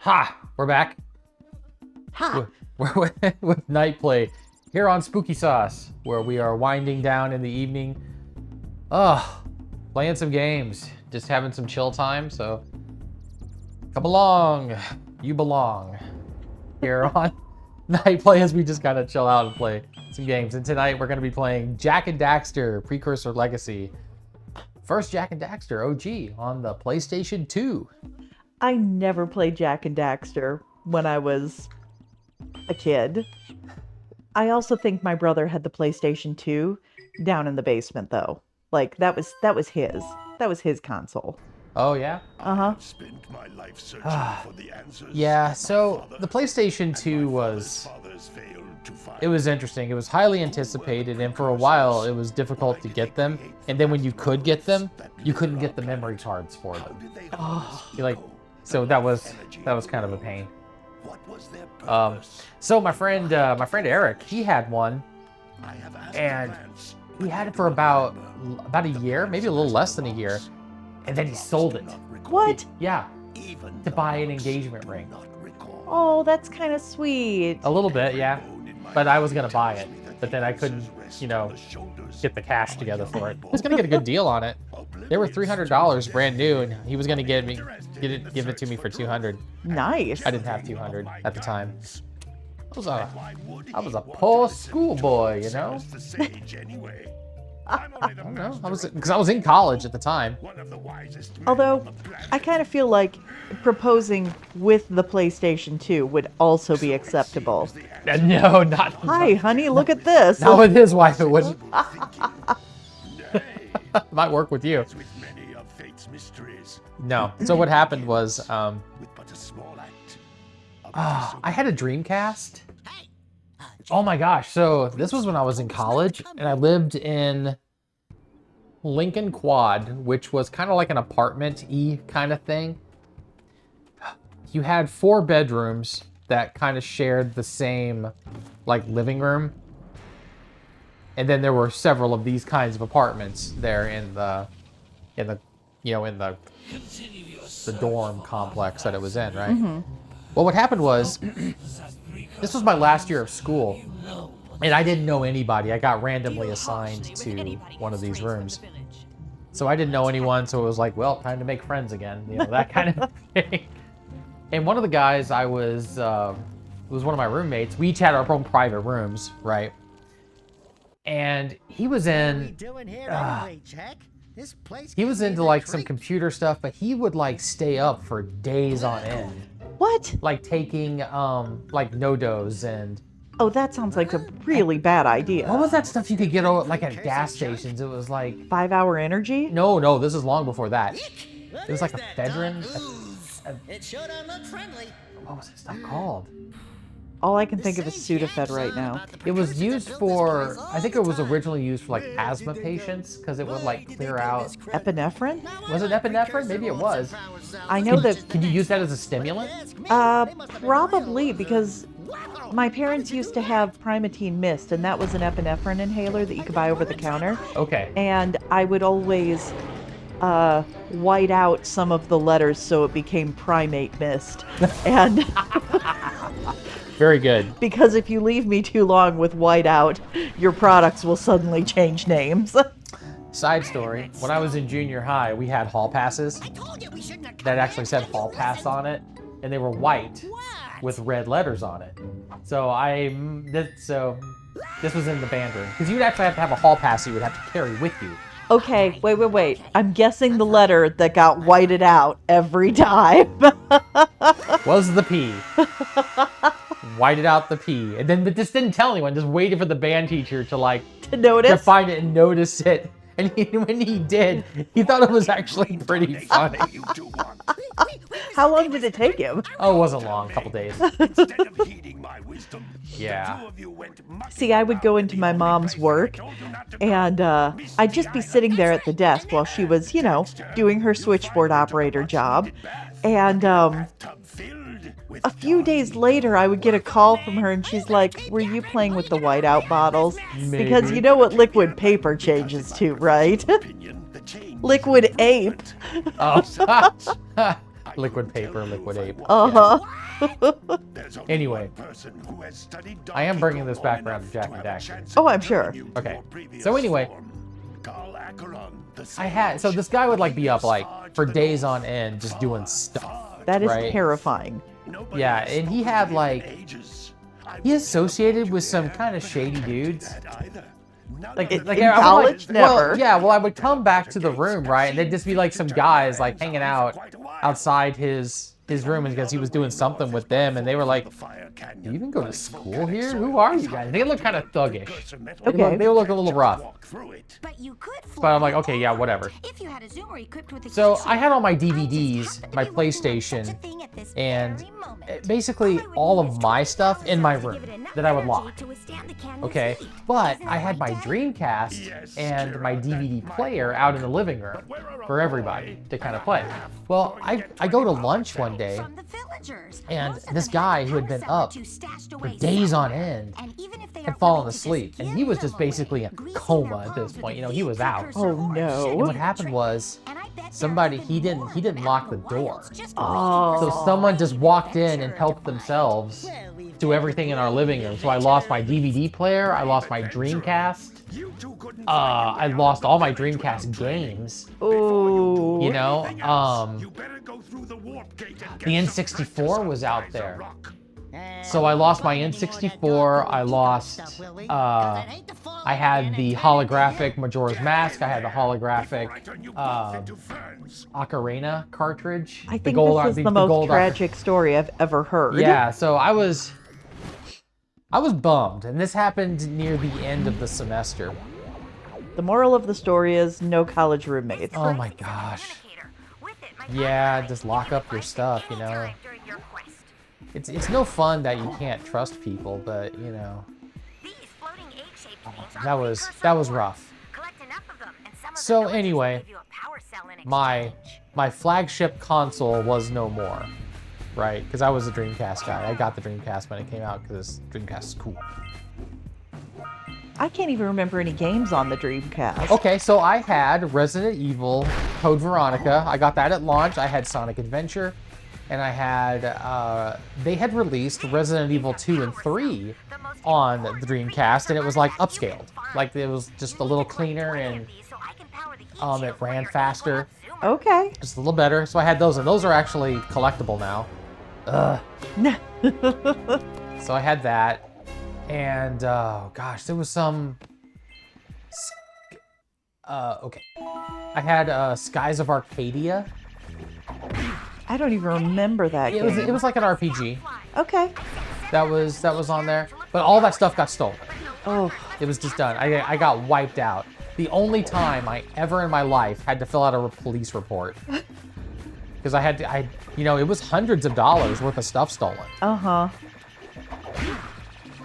Ha! We're back. Ha! We're with Night Play here on Spooky Sauce, where we are winding down in the evening. Playing some games, just having some chill time. So come along, you belong here on Night Play as we just kind of chill out and play some games. And tonight we're going to be playing Jak and Daxter Precursor Legacy. First Jak and Daxter OG on the PlayStation 2. I never played Jak and Daxter when I was a kid. I also think my brother had the PlayStation 2 down in the basement though. Like that was his console. Oh yeah? Uh-huh. Spent my life searching for the answers. Yeah, so the PlayStation 2 was interesting. It was highly anticipated, and for a while it was difficult to get them. And then when you could get them, you couldn't get the memory cards for them. So that was kind of a pain. So my friend Eric, he had one, and he had it for about a year, maybe a little less than a year, and then he sold it. What? Yeah, to buy an engagement ring. Oh, that's kind of sweet. A little bit, yeah. But I was gonna buy it, but then I couldn't, get the cash together for it. I was gonna get a good deal on it. They were $300 brand new, and he was gonna give it to me for $200. Nice. I didn't have $200 at the time. I was a poor schoolboy, you know. I don't know. Because I was in college at the time. Although, I kind of feel like proposing with the PlayStation 2 would also be acceptable. No, not. Hi, honey, look at this. Not with his wife, it wouldn't. Might work with you. No. So what happened was, I had a Dreamcast. Oh my gosh. So this was when I was in college, and I lived in Lincoln Quad, which was kind of like an apartment-y kind of thing. You had 4 bedrooms that kind of shared the same living room. And then there were several of these kinds of apartments there in the dorm complex that it was in, right? Mm-hmm. Well, what happened was, this was my last year of school, and I didn't know anybody. I got randomly assigned to one of these rooms. So I didn't know anyone, so it was like, well, time to make friends again, that kind of thing. And one of the guys was one of my roommates. We each had our own private rooms, right? And he was in, he was into some computer stuff, but he would stay up for days on end. What? Taking no-dos and... Oh, that sounds like a really bad idea. What was that stuff you could get at gas stations? It was 5-hour energy? No, this is long before that. It was like a Fedrin. It sure don't look friendly. What was that stuff called? All I can think of is Sudafed right now. It was used for, I think it was originally used for asthma patients, because it would clear out. Epinephrine? Was it epinephrine? Maybe it was. I know that. Can you use that as a stimulant? Probably, because my parents used to have Primatene Mist, and that was an epinephrine inhaler that you could buy over the counter. Okay. And I would always white out some of the letters so it became Primate Mist. And very good. Because if you leave me too long with whiteout, your products will suddenly change names. Side story, when I was in junior high, we had hall passes that actually said hall pass on it, and they were white with red letters on it. So this was in the band room, because you'd actually have to have a hall pass you would have to carry with you. Okay, wait. I'm guessing the letter that got whited out every time was the P. Whited out the P, and then but just didn't tell anyone. Just waited for the band teacher to notice, to find it and notice it. And when he did, he thought it was actually pretty funny. How long did it take him? Oh, it wasn't long. A couple days. Yeah. See, I would go into my mom's work, and I'd just be sitting there at the desk while she was, doing her switchboard operator job. And a few days later, I would get a call from her, and she's like, "Were you playing with the whiteout bottles?" Maybe. Because you know what liquid paper changes to, right? Liquid ape. Oh. Liquid paper, liquid ape. Uh-huh. There's only Anyway, one person who has studied I am Donkey bringing Kong this back long around to enough Jak and have a Daxter. chance Oh, at I'm sure. bringing you to Okay. your previous So anyway, form. Carl Acheron, the so sage, this guy would like be up like far to for the days north, on end just doing far, stuff. far That is Right. terrifying. Nobody Yeah, has and he spoken had to him in like, ages. I he would associated teleport with you some there, kind of but I shady can't do dudes. that either. None Like, of in them I would, college, well, never. yeah, well, I would come back to the room, right, and there'd just be like some guys like hanging out outside his room because he was doing something with them, and they were like, "Do you even go to school here? Who are you guys?" They look kind of thuggish. Okay. They look a little rough. But you could fly. But I'm like, okay, yeah, whatever. If you had a zoomer equipped with a So key I had all my I just DVDs, happen to my be working on such a PlayStation, thing at this and very moment. basically I would all need of this my 20,000 stuff in my cells to room give it enough that I would energy lock. to withstand the canyon's Okay, heat. but Isn't I that had my right, Dad? Dreamcast Yes, and Kira, my that's DVD my player boy. out in the living room But we're a for everybody boy. to kind of play. Well, I go to lunch one day, From the villagers. and Most of this them had guy a who had been power cell or up two stashed for away days on somewhere. end And even if they had aren't fallen willing to just asleep, and give he was them just basically a away, greasing coma their at palms this with point. a You know, he deep was out. precursor Oh, orange no. And what happened was And I bet there are somebody even he didn't more lock out the in door. wilds just Oh. waiting So for someone just walked in and adventurer helped to bite. themselves Well, we've do got everything in our brave living room. So I lost my DVD player, I lost my Dreamcast, You two couldn't I lost all my Dreamcast games. Oh. You know, You better go through the warp gate and the get some N64 practice was on out Rise of there. Rock. So I lost my N64, I lost, I had the holographic Majora's Mask, I had the holographic I turn you both into ferns. Ocarina cartridge. I think this is the most gold tragic story I've ever heard. Yeah, so I was bummed, and this happened near the end of the semester. The moral of the story is no college roommates. Oh my gosh. Yeah, just lock up your stuff, you know. It's no fun that you can't trust people, but you know, that was rough. So anyway, my flagship console was no more, right? Because I was a Dreamcast guy. I got the Dreamcast when it came out because Dreamcast is cool. I can't even remember any games on the Dreamcast. Okay, so I had Resident Evil, Code Veronica. I got that at launch. I had Sonic Adventure, and I had they had released Resident Evil 2 and 3 on the Dreamcast, and it was like upscaled. Like it was just a little cleaner, and it ran faster, Okay. just a little better. So I had those, and those are actually collectible now. So I had that, and oh gosh, there was some. Okay, I had Skies of Arcadia. I don't even remember that It game. was like an RPG. Okay. That was on there, but all that stuff got stolen. Oh, It was just done. I got wiped out. The only time I ever in my life had to fill out a police report because you know, it was hundreds of dollars worth of stuff stolen. uh-huh.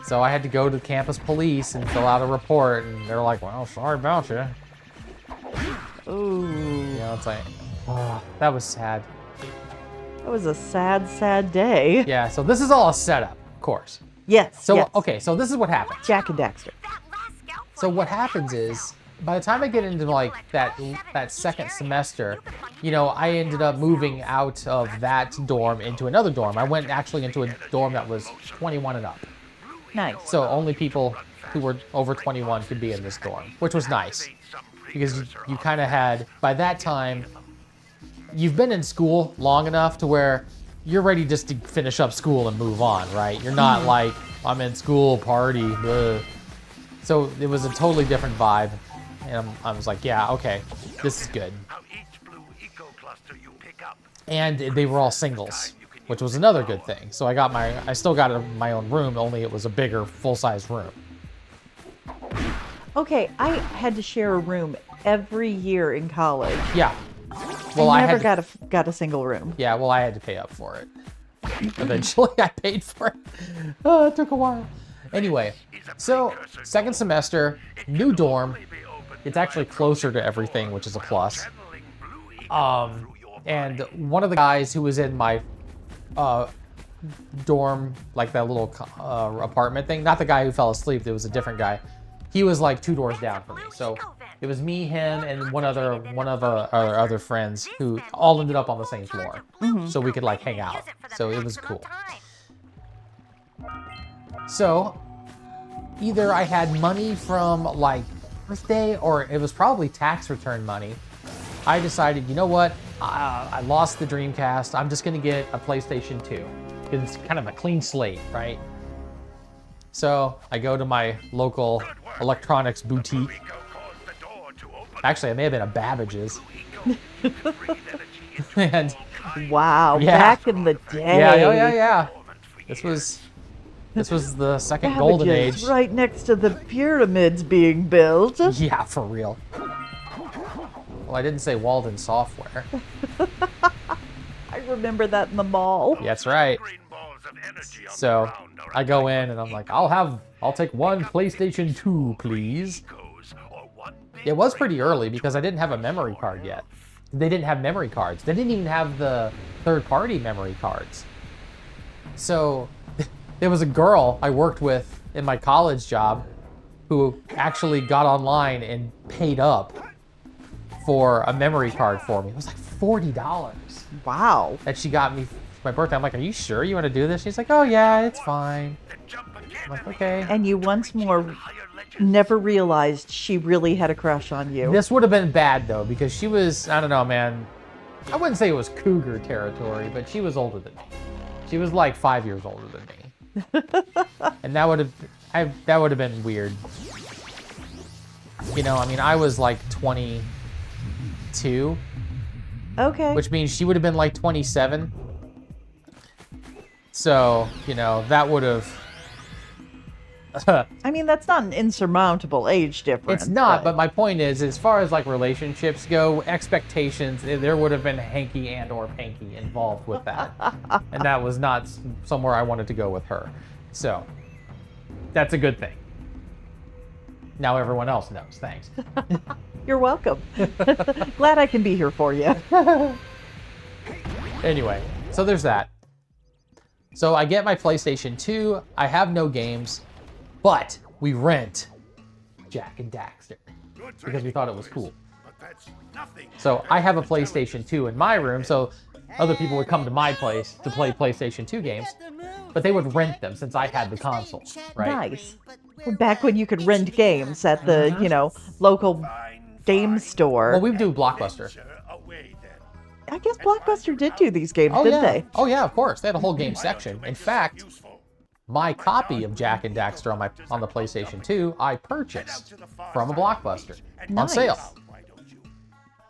So I had to go to campus police and fill out a report, and they're like, "Well, sorry about you." Ooh. You know, it's like, oh, that was sad. That was a sad, sad day. Yeah. So this is all a setup, of course. Yes. So yes. okay, so this is what happens. Jak and Daxter. So what happens is, by the time I get into like that second semester, you know, I ended up moving out of that dorm into another dorm. I went actually into a dorm that was 21 and up. Nice. So only people who were over 21 could be in this dorm, which was nice. Because you kind of had, by that time, you've been in school long enough to where you're ready just to finish up school and move on, right? You're not like, I'm in school, party, bleh. So it was a totally different vibe. And I was like, yeah, okay, this is good. How each blue eco-cluster you pick up. And they were all singles, which was another good thing. So I still got my own room, only it was a bigger, full-size room. Okay, I had to share a room every year in college. Yeah. Well, I I never had got a single room. yeah, well, I had to pay up for it. Eventually, I paid for it. Oh, it took a while. Anyway, so second semester, new dorm. It's actually closer to everything, which is a plus. And one of the guys who was in my dorm, like that little apartment thing, not the guy who fell asleep, there was a different guy. He was like 2 doors down from me. So It was me, him, and one of our other friends who all ended up on the same floor, so we could like hang out. So it was cool. So either I had money from like birthday, or it was probably tax return money. I decided, you know what? I lost the Dreamcast. I'm just gonna get a PlayStation 2. It's kind of a clean slate, right? So I go to my local electronics boutique. Actually, it may have been a Babbage's. And Wow, Yeah. back in the day. yeah. This was the second golden Babbage's, age. right next to the pyramids being built. Yeah, for real. Well, I didn't say Walden Software. I remember that in the mall. Yeah, that's right. So I go in and I'm like, I'll take one PlayStation 2, please. It was pretty early because I didn't have a memory card yet. They didn't have memory cards. They didn't even have the third-party memory cards. So there was a girl I worked with in my college job who actually got online and paid up for a memory card for me. It was like $40 Wow. that she got me for my birthday. I'm like, are you sure you want to do this? She's like, oh yeah, it's fine. I'm like, okay. And you once more never realized she really had a crush on you. This would have been bad though, because she was, I don't know, man. I wouldn't say it was cougar territory, but she was older than me. She was like 5 years older than me. And that would have been weird. You know, I mean, I was like 22, Okay. which means she would have been like 27. So, you know, that would have... I mean, that's not an insurmountable age difference. It's not, but my point is, as far as like relationships go, expectations, there would have been hanky and or panky involved with that. And that was not somewhere I wanted to go with her. So, that's a good thing. Now everyone else knows. Thanks. You're welcome. Glad I can be here for you. Anyway, so there's that. So I get my PlayStation 2. I have no games, but we rent Jak and Daxter because we thought it was cool. So I have a PlayStation 2 in my room, so other people would come to my place to play PlayStation 2 games, but they would rent them since I had the console, right? Nice. Back when you could rent games at the, local game store. Well, we do Blockbuster. I guess Blockbuster did do these games, Oh didn't yeah. they? Oh yeah, of course. They had a whole game section. In fact, my copy of Jak and Daxter on the PlayStation 2, I purchased from a Blockbuster on Nice. sale.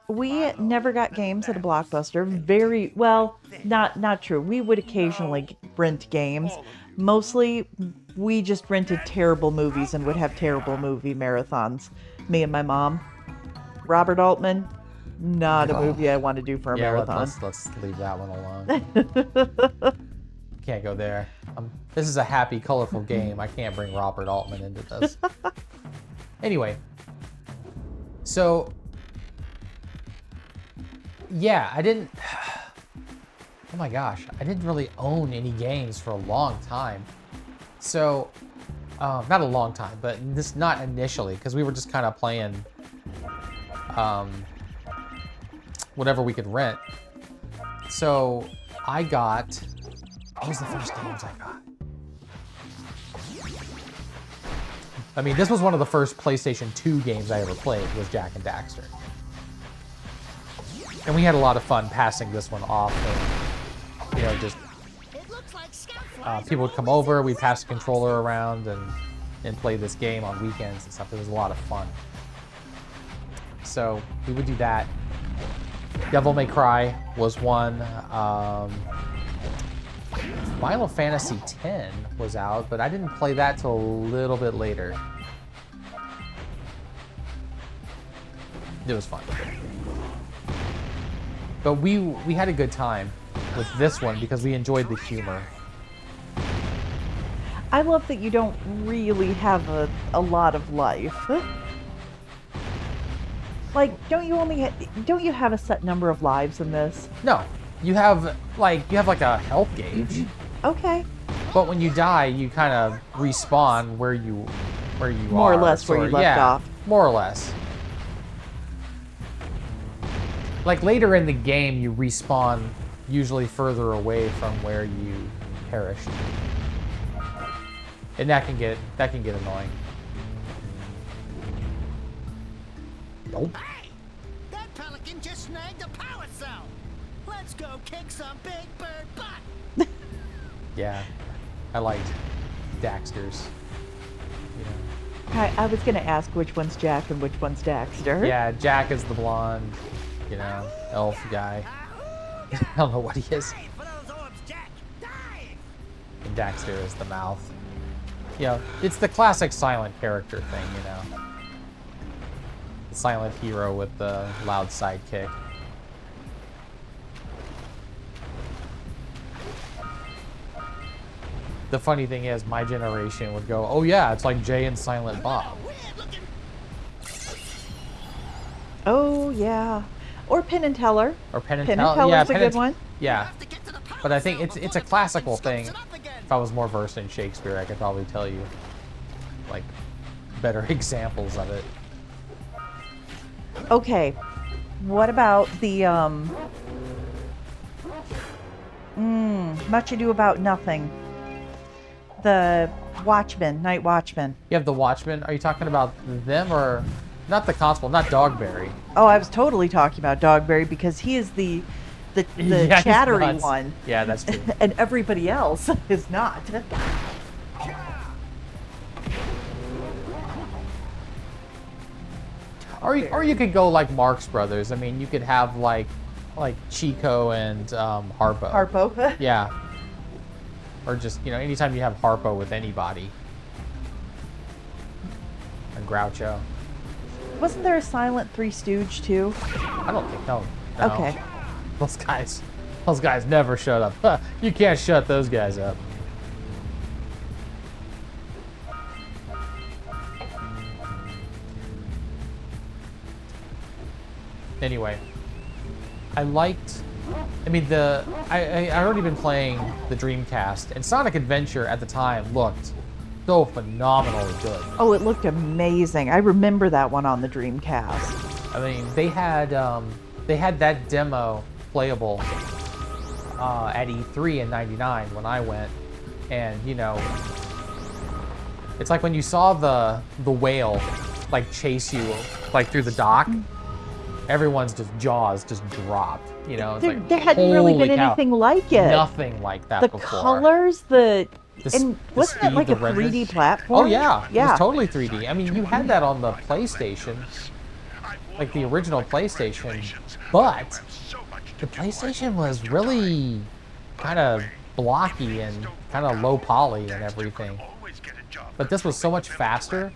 We never got games at a Blockbuster. Very well, not true. We would occasionally rent games. Mostly, we just rented terrible movies and would have terrible movie marathons. Me and my mom. Robert Altman, not a movie I want to do for a Yeah, marathon. let's leave that one alone. Can't go there. This is a happy, colorful game. I can't bring Robert Altman into this. Anyway, so yeah, I didn't. Oh my gosh, I didn't really own any games for a long time. So, not a long time, but not initially, because we were just kind of playing whatever we could rent. So I got, what was the first games I got? I mean, this was one of the first PlayStation 2 games I ever played, was Jak and Daxter. And we had a lot of fun passing this one off, and, just people would come over, we'd pass the controller around and play this game on weekends and stuff. It was a lot of fun. So we would do that. Devil May Cry was one. Final Fantasy X was out, but I didn't play that till a little bit later. It was fun. But we had a good time with this one because we enjoyed the humor. I love that you don't really have a lot of life. Like, don't you have a set number of lives in this? No, you have like a health gauge, Okay. but when you die, you kind of respawn where you More or are, less where you left yeah, off. more or less. Like later in the game, you respawn usually further away from where you perished, and that can get annoying. Nope. Hey! That pelican just snagged a power cell! Let's go kick some big bird butt! Yeah, I liked Daxter's. You know. I was gonna ask which one's Jak and which one's Daxter. Yeah, Jak is the blonde, elf guy. I don't know what he is. Dive for those orbs, Jack! Dive! And Daxter is the mouth. It's the classic silent character thing, The silent hero with the loud sidekick. The funny thing is, my generation would go, oh yeah, it's like Jay and Silent Bob. Weird looking. Oh yeah. Or Penn and Teller. Or Penn and Penn Teller. and Teller's Yeah, a Penn good and- one. Yeah. Have to get to the power But I think cell it's a before the classical pelican thing. scoops it up again. If I was more versed in Shakespeare, I could probably tell you, like, better examples of it. Okay. What about the Much Ado About Nothing? The Watchmen, Night Watchmen. You have the Watchmen. Are you talking about them or not the constable, not Dogberry? Oh, I was totally talking about Dogberry because he is the Yeah, he's chattery nuts. one. Yeah, that's true. And everybody else is not. Or you could go like Marx Brothers. I mean, you could have like Chico and Harpo. Harpo. Yeah. Or just, anytime you have Harpo with anybody. And Groucho. Wasn't there a silent Three Stooge too? I don't think, no. Okay. Those guys never shut up. You can't shut those guys up. Anyway, I already been playing the Dreamcast, and Sonic Adventure at the time looked so phenomenally good. Oh, it looked amazing. I remember that one on the Dreamcast. I mean, they had that demo playable at E3 in '99 when I went, and it's like when you saw the whale like chase you like through the dock. Everyone's jaws just dropped. It's There, like, there hadn't really holy been cow, anything like it. Nothing like that The before. colors, The and wasn't speed, it like the a 3D renders. platform? Oh yeah, it Yeah. was totally 3D. I mean, you had that on the PlayStation, like the original PlayStation, but the PlayStation was really kind of blocky and kind of low poly and everything. But this was so much faster.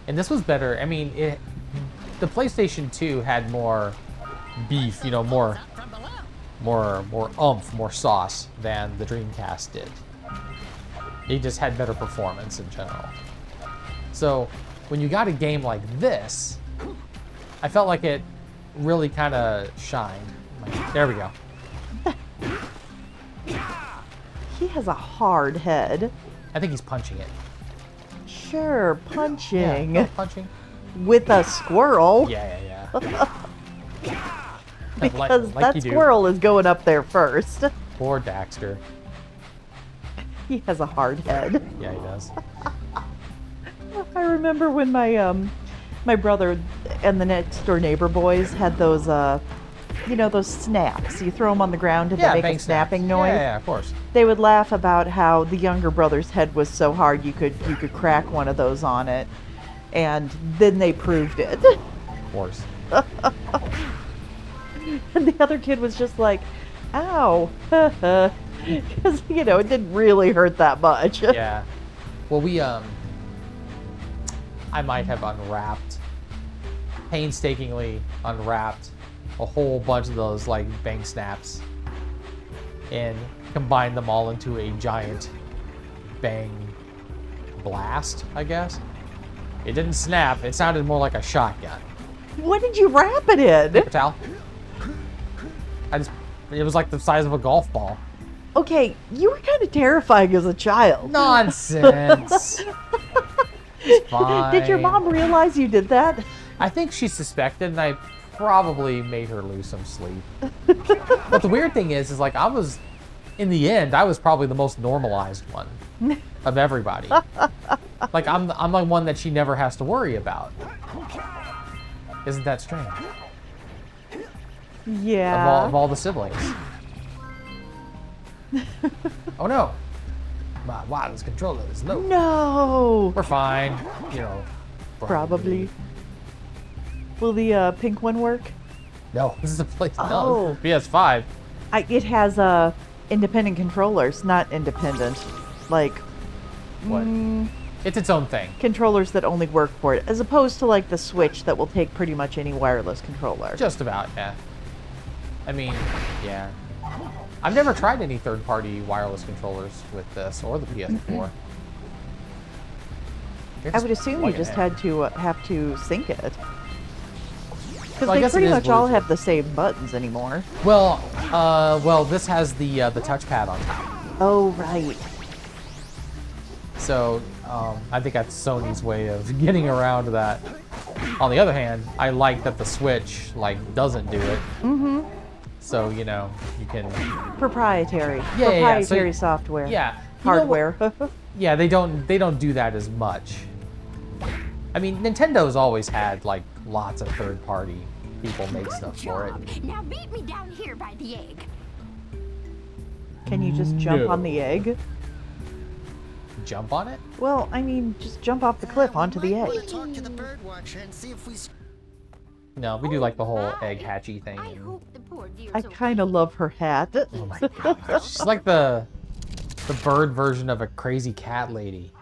And this was better. I mean, the PlayStation 2 had more beef, more oomph, more sauce than the Dreamcast did. It just had better performance in general. So when you got a game like this, I felt like it really kind of shined. There we go. He has a hard head. I think he's punching it. Sure, punching Yeah, punching. with a squirrel. Yeah. Because like that you do. squirrel is going up there first. Poor Daxter. He has a hard head. Yeah, he does. I remember when my brother and the next door neighbor boys had those those snaps. You throw them on the ground and Yeah, they make bang a snapping snaps. noise. Yeah, of course. They would laugh about how the younger brother's head was so hard you could crack one of those on it, and then they proved it. Of course. And the other kid was just like, "Ow," because it didn't really hurt that much. Yeah. Well, I might have painstakingly unwrapped a whole bunch of those like bang snaps and combined them all into a giant bang blast, I guess. It didn't snap. It sounded more like a shotgun. What did you wrap it in? Paper towel. It was like the size of a golf ball. Okay, you were kind of terrifying as a child. Nonsense. It's fine. Did your mom realize you did that? I think she suspected, and I probably made her lose some sleep. But the weird thing is like in the end, I was probably the most normalized one of everybody. Like I'm the one that she never has to worry about. Isn't that strange? Yeah. Of all the siblings. Oh no! My wireless controller is low. No. We're fine. You know. Probably. Will the pink one work? No, this is a place. Oh. No, PS5. It has independent controllers, not independent. Like What? It's its own thing. controllers that only work for it, as opposed to like the Switch that will take pretty much any wireless controller. Just about, yeah. I mean, yeah. I've never tried any third-party wireless controllers with this or the PS4. I would assume you plug it just in. had to have to sync it. Because Well, I they guess it pretty is much all Bluetooth. have the same buttons anymore. Well, this has the touchpad on top. Oh, right. So I think that's Sony's way of getting around that. On the other hand, I like that the Switch doesn't do it. Mm-hmm. So you know you can. Proprietary. Yeah, yeah, yeah. So- Proprietary software. Yeah. You know what- Hardware. Yeah, they don't do that as much. I mean, Nintendo's always had lots of third-party people make Good stuff for job. it. Now meet me down here by the egg. Can you just jump No. on the egg? Jump on it? Well, I mean, just jump off the cliff onto the Want to egg. talk to the bird watcher and see if we. No, we do the whole egg hatchy thing. I hope the poor dear's I okay. kind of love her hat. Oh my gosh, she's like the bird version of a crazy cat lady.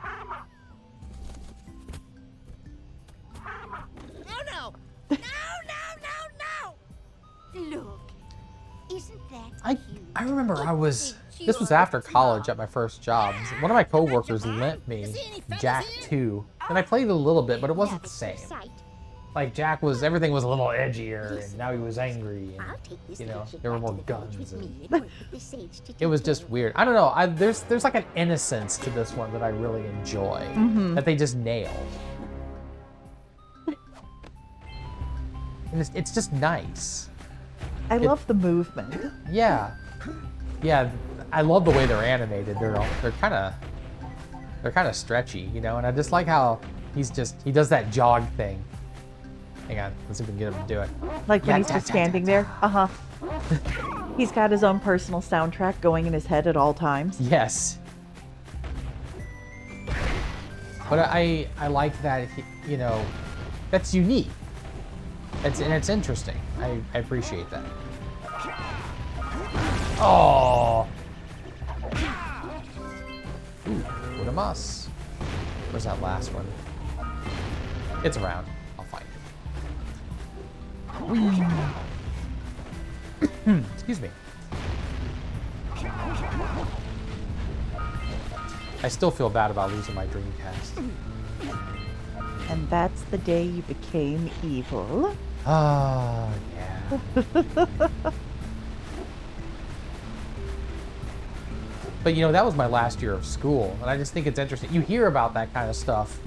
Oh no! No! No! No! No! Look, isn't that I cute? remember this was after college at my first job. One of my coworkers lent me Jak 2, and I played it a little bit, but it wasn't the same. Like everything was a little edgier, and now he was angry, and you know there were more guns. And it was just weird. I don't know. There's like an innocence to this one that I really enjoy that they just nailed. And it's just nice. I love the movement. Yeah, yeah. I love the way they're animated. They're kind of stretchy, you know. And I just like how he does that jog thing. Hang on, let's see if we can get him to do it. Like when Yeah, he's just standing there. Uh-huh. He's got his own personal soundtrack going in his head at all times. Yes. But I like that, you know, that's unique. It's interesting. I appreciate that. Oh. Ooh, what a muss. Where's that last one? It's around. I'll find it. Whee. Excuse me. I still feel bad about losing my Dreamcast. And that's the day you became evil. Oh, yeah. But you know, that was my last year of school, and I just think it's interesting. You hear about that kind of stuff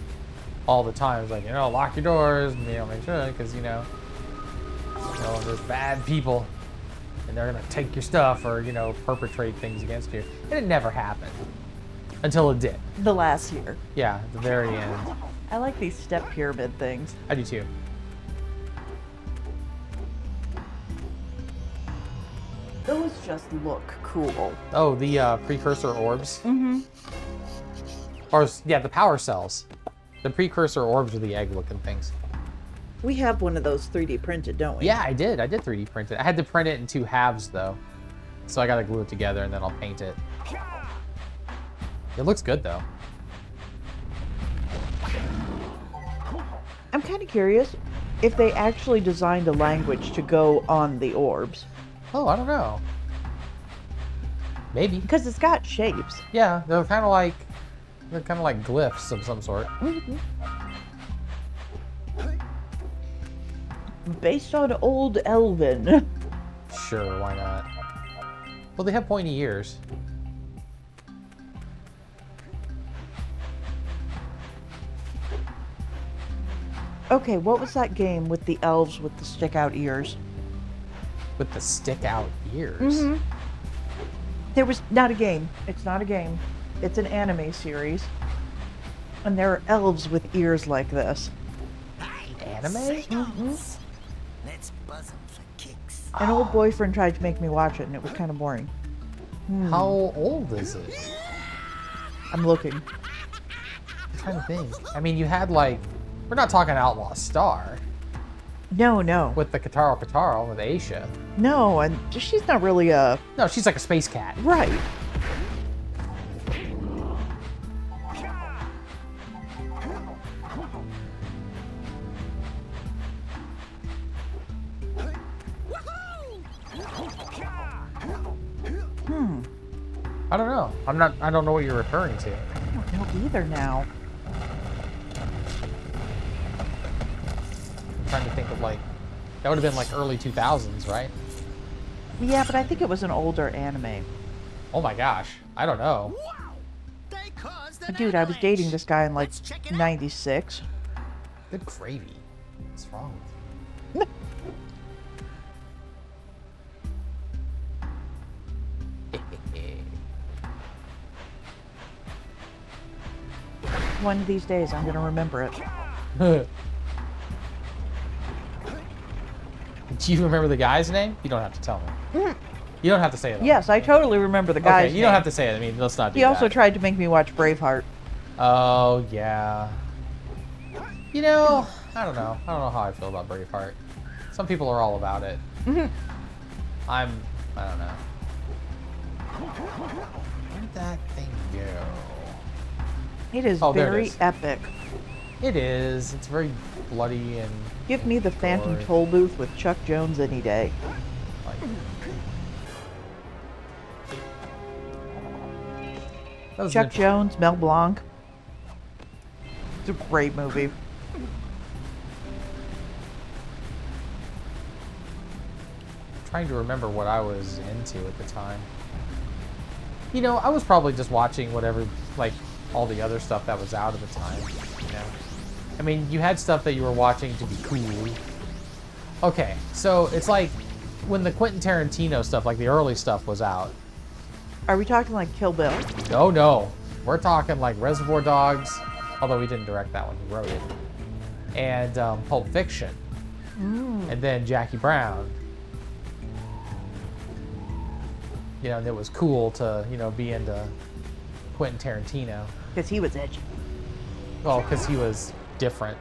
all the time. It's like, you know, lock your doors, and, you know, make sure, because, you know, there's bad people, and they're going to take your stuff or, you know, perpetrate things against you. And it never happened until it did. The last year. Yeah, at the very end. I like these step pyramid things. I do too. Those just look cool. Oh, the precursor orbs? Mm-hmm. Or, yeah, the power cells. The precursor orbs are the egg-looking things. We have one of those 3D printed, don't we? Yeah, I did. I did 3D print it. I had to print it in 2 halves, though. So I gotta glue it together, and then I'll paint it. It looks good, though. I'm kind of curious if they actually designed a language to go on the orbs. Oh, I don't know. Maybe. Because it's got shapes. Yeah, they're kind of like glyphs of some sort. Based on Old Elven. Sure, why not? Well, they have pointy ears. Okay, what was that game with the elves with the stick out ears? With the stick out ears. Mm-hmm. There was not a game. It's not a game. It's an anime series. And there are elves with ears like this. Anime? Mm-hmm. Let's buzz 'em for kicks. An old boyfriend tried to make me watch it, and it was kind of boring. How old is it? I'm looking. I'm trying to think. I mean, you had like, we're not talking Outlaw Star No. with the Kataro with Aisha. No, and she's not really a... No, she's like a space cat. Right. I don't know. I don't know what you're referring to. I don't know either now. I'm trying to think of like, that would have been like early 2000s, right? Yeah, but I think it was an older anime. Oh my gosh. I don't know. Wow! They caused an Dude, I was dating this guy in like Let's check it out. 96. Good gravy. What's wrong with you? One of these days, I'm going to remember it. Do you remember the guy's name? You don't have to tell me. You don't have to say it. Yes, I totally remember the guy's Okay, you don't name. have to say it. I mean, let's not do He also that. tried to make me watch Braveheart. Oh, yeah. You know, I don't know. I don't know how I feel about Braveheart. Some people are all about it. I don't know. Where did that thing go? It is Oh, there it very is. epic. It is. It's very bloody and Give me the Phantom Lord. Toll Booth with Chuck Jones any day. like. That was Chuck an Jones, Mel Blanc. It's a great movie. trying to remember what I was into at the time. You know, I was probably just watching whatever, like, all the other stuff that was out at the time, you know? I mean, you had stuff that you were watching to be cool. Okay, so it's like when the Quentin Tarantino stuff, like the early stuff was out. Are we talking like Kill Bill? No. We're talking like Reservoir Dogs, although he didn't direct that one, he wrote it. And Pulp Fiction. And then Jackie Brown. You know, and it was cool to, you know, be into Quentin Tarantino. Because he was edgy. Well, because he was different.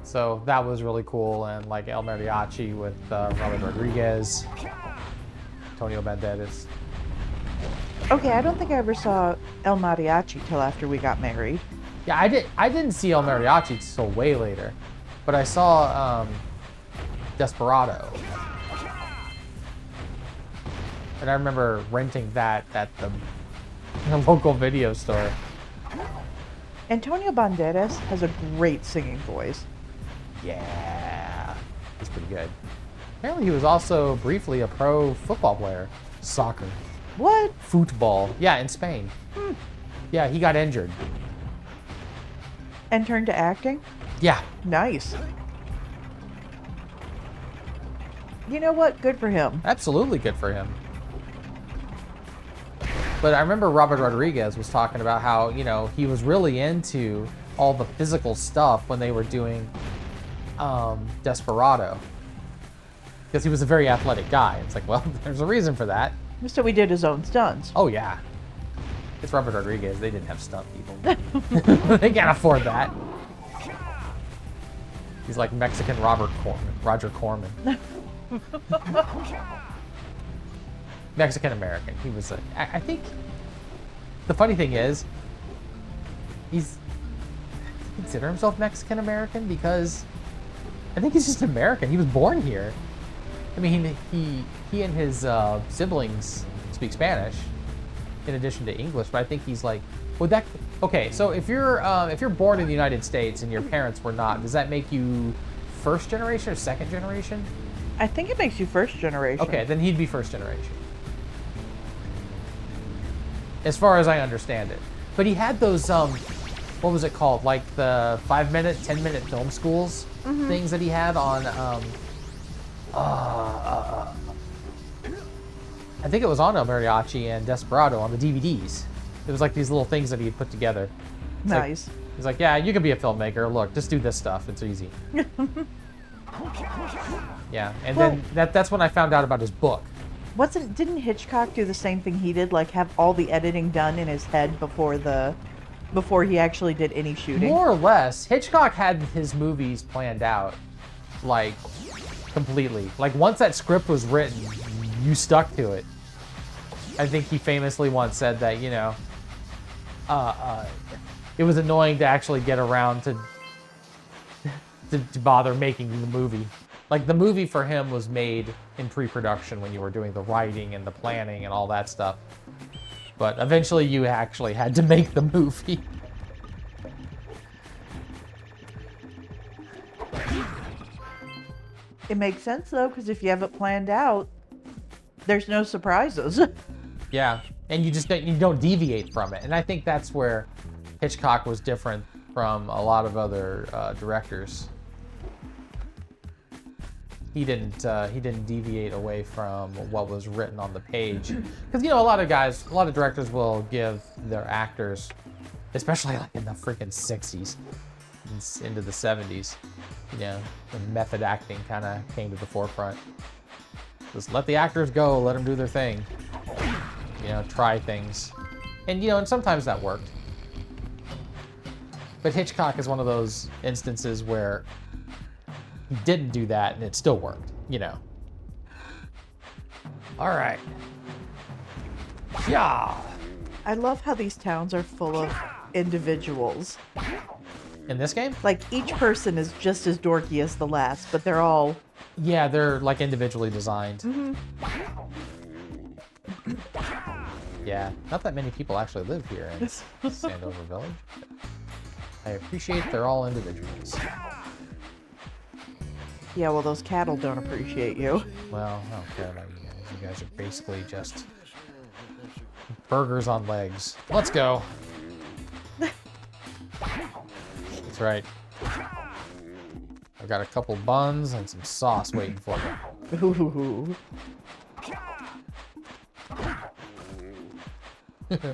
So that was really cool, and like El Mariachi with Robert Rodriguez, Antonio Banderas. Okay, I don't think I ever saw El Mariachi till after we got married. Yeah, I didn't see El Mariachi till way later, but I saw Desperado, and I remember renting that at the local video store. Antonio Banderas has a great singing voice. Yeah, he's pretty good. Apparently, he was also briefly a pro football player, soccer, What? football. Yeah, in Spain. Yeah, he got injured. And turned to acting? Yeah, Nice. You know what? Good for him. absolutely good for him. But I remember Robert Rodriguez was talking about how, you know, he was really into all the physical stuff when they were doing Desperado. Because he was a very athletic guy. It's like, well, there's a reason for that. So he did his own stunts. Oh, yeah. It's Robert Rodriguez. They didn't have stunt people. They can't afford that. He's like Mexican Roger Corman. Mexican American. He was I think the funny thing is he's consider himself Mexican American because I think he's just American. He was born here. I mean, he and his siblings speak Spanish in addition to English, but I think he's like, would that okay? So if you're born in the United States and your parents were not, does that make you first generation or second generation? I think it makes you first generation. Okay, then he'd be first generation. As far as I understand it. But he had those what was it called? Like the 5-minute, 10-minute film schools things that he had on. I think it was on El Mariachi and Desperado on the DVDs. It was like these little things that he had put together. It's Nice. Like, he's like, yeah, you can be a filmmaker. Look, just do this stuff. It's easy. Yeah, and then that's when I found out about his book. Didn't Hitchcock do the same thing he did? Like have all the editing done in his head before he actually did any shooting? More or less, Hitchcock had his movies planned out, like, completely. Like, once that script was written, you stuck to it. I think he famously once said that, you know, it was annoying to actually get around to bother making the movie. Like, the movie for him was made in pre-production when you were doing the writing and the planning and all that stuff. But eventually you actually had to make the movie. It makes sense though, because if you have it planned out, there's no surprises. Yeah, and you don't deviate from it. And I think that's where Hitchcock was different from a lot of other directors. He didn't deviate away from what was written on the page. Because, you know, a lot of directors will give their actors, especially like in the freaking 60s, into the 70s, you know, when method acting kind of came to the forefront. Just let the actors go, let them do their thing. You know, try things. And, you know, and sometimes that worked. But Hitchcock is one of those instances where he didn't do that and it still worked, you know. All right. Yeah. I love how these towns are full of individuals. In this game? Like each person is just as dorky as the last, but they're all... Yeah, they're like individually designed. Mm-hmm. Yeah, not that many people actually live here in Sandover Village. I appreciate they're all individuals. Yeah, well, those cattle don't appreciate you. Well, I don't care about you guys. You guys are basically just burgers on legs. Let's go. That's right. I've got a couple buns and some sauce waiting for me. Ooh.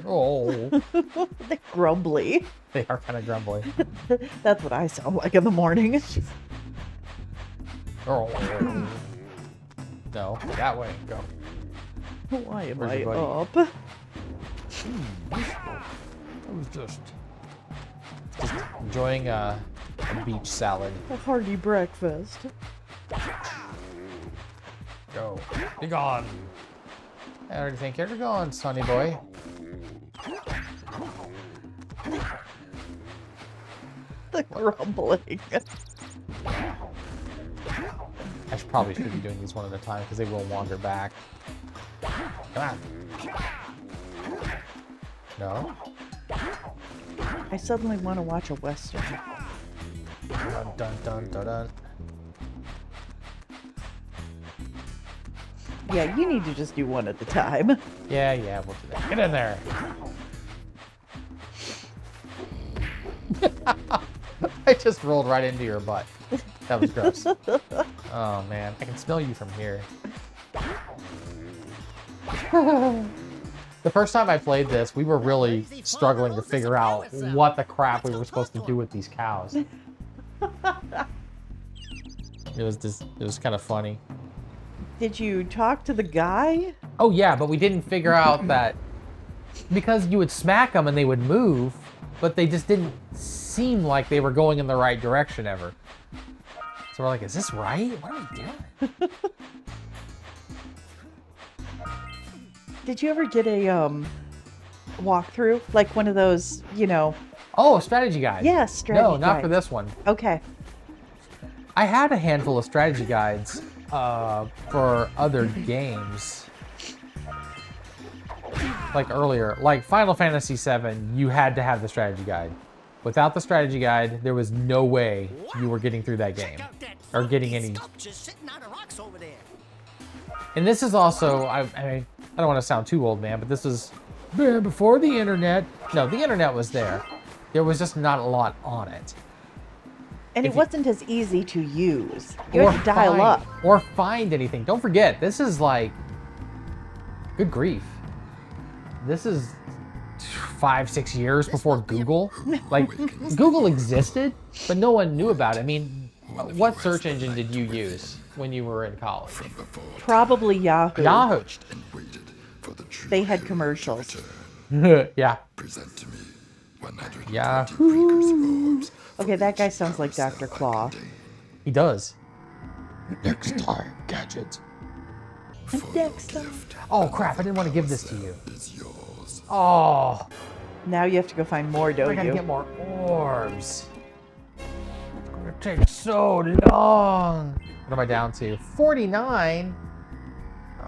Oh, They're grumbly. they are kind of grumbly. That's what I sound like in the morning. Oh. No, that way. Go. Why am Where's I your up? I was just enjoying a beach salad. A hearty breakfast. Go. Be gone. I already think you're gone, sonny boy. The grumbling. I probably should be doing these one at a time because they will wander back. Come on. No? I suddenly want to watch a Western. Dun dun dun dun dun. Yeah, you need to just do one at a time. Yeah, we'll do that. Get in there. I just rolled right into your butt. That was gross. Oh man, I can smell you from here. The first time I played this, we were really struggling to figure out what the crap we were supposed to do with these cows. It was kind of funny. Did you talk to the guy? Oh yeah, but we didn't figure out that because you would smack them and they would move, but they just didn't seem like they were going in the right direction ever. So we're like, is this right? What are we doing? Did you ever get a walkthrough? Like one of those, you know... Oh, a strategy guide. Yes, strategy No, not for guides. this one. Okay. I had a handful of strategy guides for other games. Like earlier, like Final Fantasy VII, you had to have the strategy guide. Without the strategy guide, there was no way you were getting through that game. Or getting any... And this is also, I don't want to sound too old, man, but this is before the internet. No, the internet was there. there was just not a lot on it. And If it you- wasn't as easy to use. You had to dial find, up. or find anything. Don't forget, this is like, good grief. This is 5-6 years before Google. Like, Google existed, but no one knew about it. I mean, what search engine did you use when you were in college? Probably Yahoo. Yahoo. They had commercials. Yeah. Yahoo. Okay, that guy sounds like Dr. Claw. He does. Next time, Gadget. Dexter. Oh crap! I didn't want to give this to you. Oh, Now you have to go find more, I don't gotta you? get more orbs. It's gonna take so long. What am I down to? 49.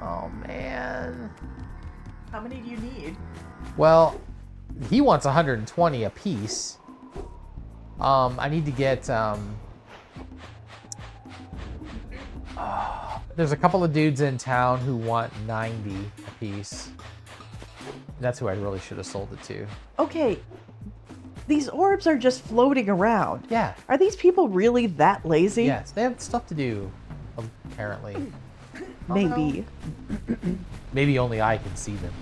Oh man. How many do you need? Well, he wants 120 apiece. I need to get there's a couple of dudes in town who want 90 apiece. That's who I really should have sold it to. Okay, these orbs are just floating around. Yeah. Are these people really that lazy? Yes, they have stuff to do, apparently. Maybe. Maybe only I can see them.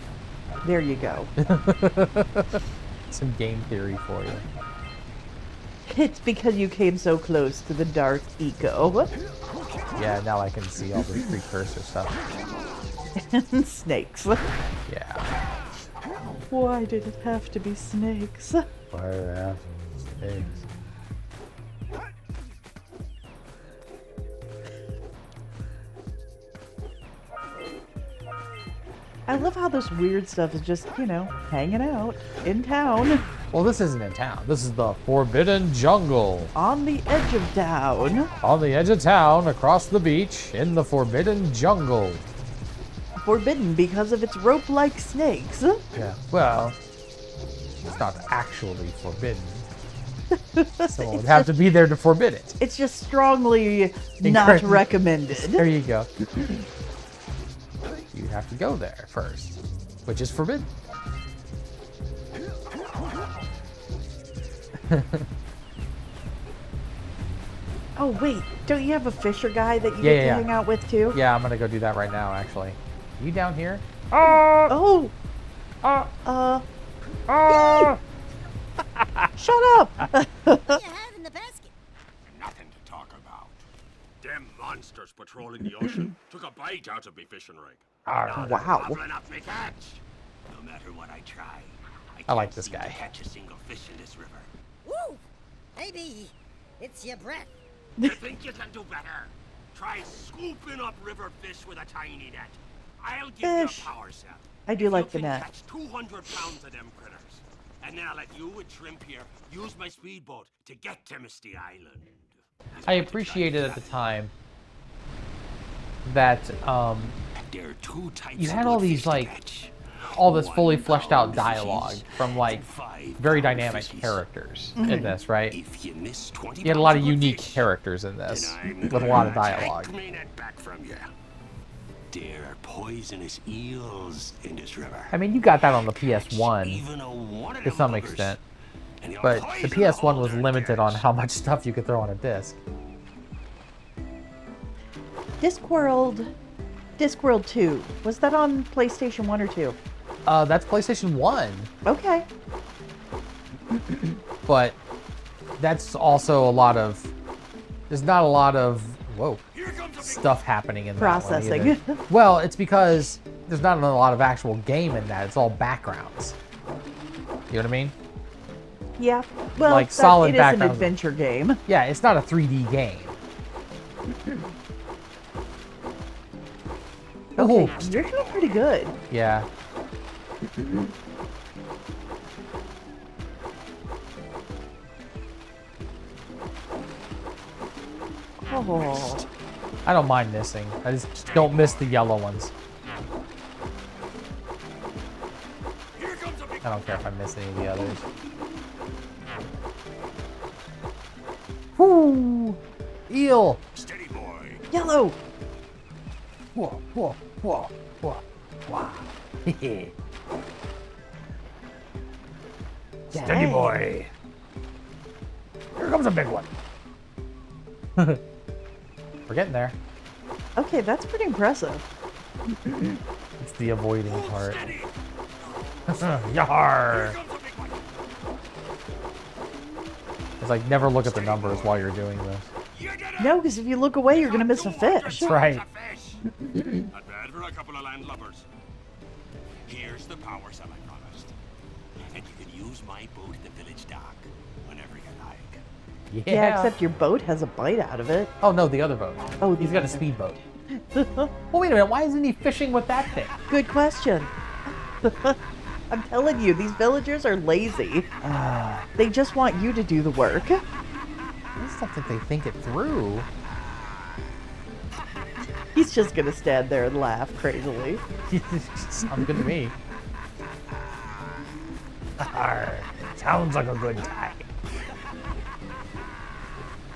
There you go. Some game theory for you. It's because you came so close to the dark eco. Yeah, now I can see all the precursor stuff. And snakes. Yeah. Why did it have to be snakes? Why do they have snakes? I love how this weird stuff is just, hanging out in town. Well, this isn't in town. This is the Forbidden Jungle. On the edge of town. On the edge of town, across the beach, in the Forbidden Jungle. Forbidden because of its rope-like snakes. Yeah, well, it's not actually forbidden. Someone would have to be there to forbid it. It's just strongly not Encourage- recommended. There you go. You have to go there first, which is forbidden. Oh, wait. Don't you have a fisher guy that you Yeah, get yeah, to yeah. hang out with, too? Yeah, I'm gonna go do that right now, actually. You down here? Oh! Shut up! You have in the basket. Nothing to talk about. Them monsters patrolling the ocean took a bite out of me fishing rig. Arr. Wow. Gobbling up me catch. No matter what I try, I like can't this seem to guy. catch a single fish in this river. Woo! Maybe it's your breath. You think you can do better? Try scooping up river fish with a tiny net. I'll give you Fish. a power cell. I do If like you the can net. catch 200 pounds of them critters. And then I'll let you and Shrimp here use my speedboat to get to Misty Island. I appreciated at the time that There are two types you of had all good these fish to like catch. all this One fully fleshed out pound dialogue fishies from like and 5 very pound dynamic fishies. characters in this, right? If you miss 20 You had a lot of pounds good unique fish, characters in then this I'm with a lot of gonna dialogue. take me net back from you. There are poisonous eels in this river. I mean, you got that on the Catch PS1 even a one of to them some buggers, extent, and you'll but the poison PS1 whole was darn limited on catch. how much stuff you could throw on a disc. Discworld 2. Was that on PlayStation 1 or 2? That's PlayStation 1, Okay. but that's also a lot of. There's not a lot of Here comes a big stuff happening in that one Processing. either. Well, it's because there's not a lot of actual game in that. It's all backgrounds. You know what I mean? Yeah. Well, Like, solid it is an background. adventure game. Yeah, it's not a 3D game. Okay, Oh, you're doing pretty good. yeah. Oh. I don't mind missing. I just don't miss the yellow ones. Here comes a big I don't care if I miss any of the others. Whoo! Eel! steady boy. Yellow! Whoa, whoa, whoa, whoa, wow. Steady Dang. boy. Here comes a big one. We're getting there. Okay, that's pretty impressive. It's the avoiding part. Yar! It's like never look at the numbers while you're doing this. No, because if you look away, you're gonna miss a fish. That's right. Not bad for a couple of landlubbers. Here's the power cell I promised. And you can use my boat at the village dock whenever you like. Yeah, except your boat has a bite out of it. Oh no, the other boat. Oh, He's got a speedboat. Well, wait a minute. Why isn't he fishing with that thing? Good question. I'm telling you, these villagers are lazy. They just want you to do the work. I just don't think they think it through. He's just gonna stand there and laugh crazily. Sounds good to me. Sounds like a good time.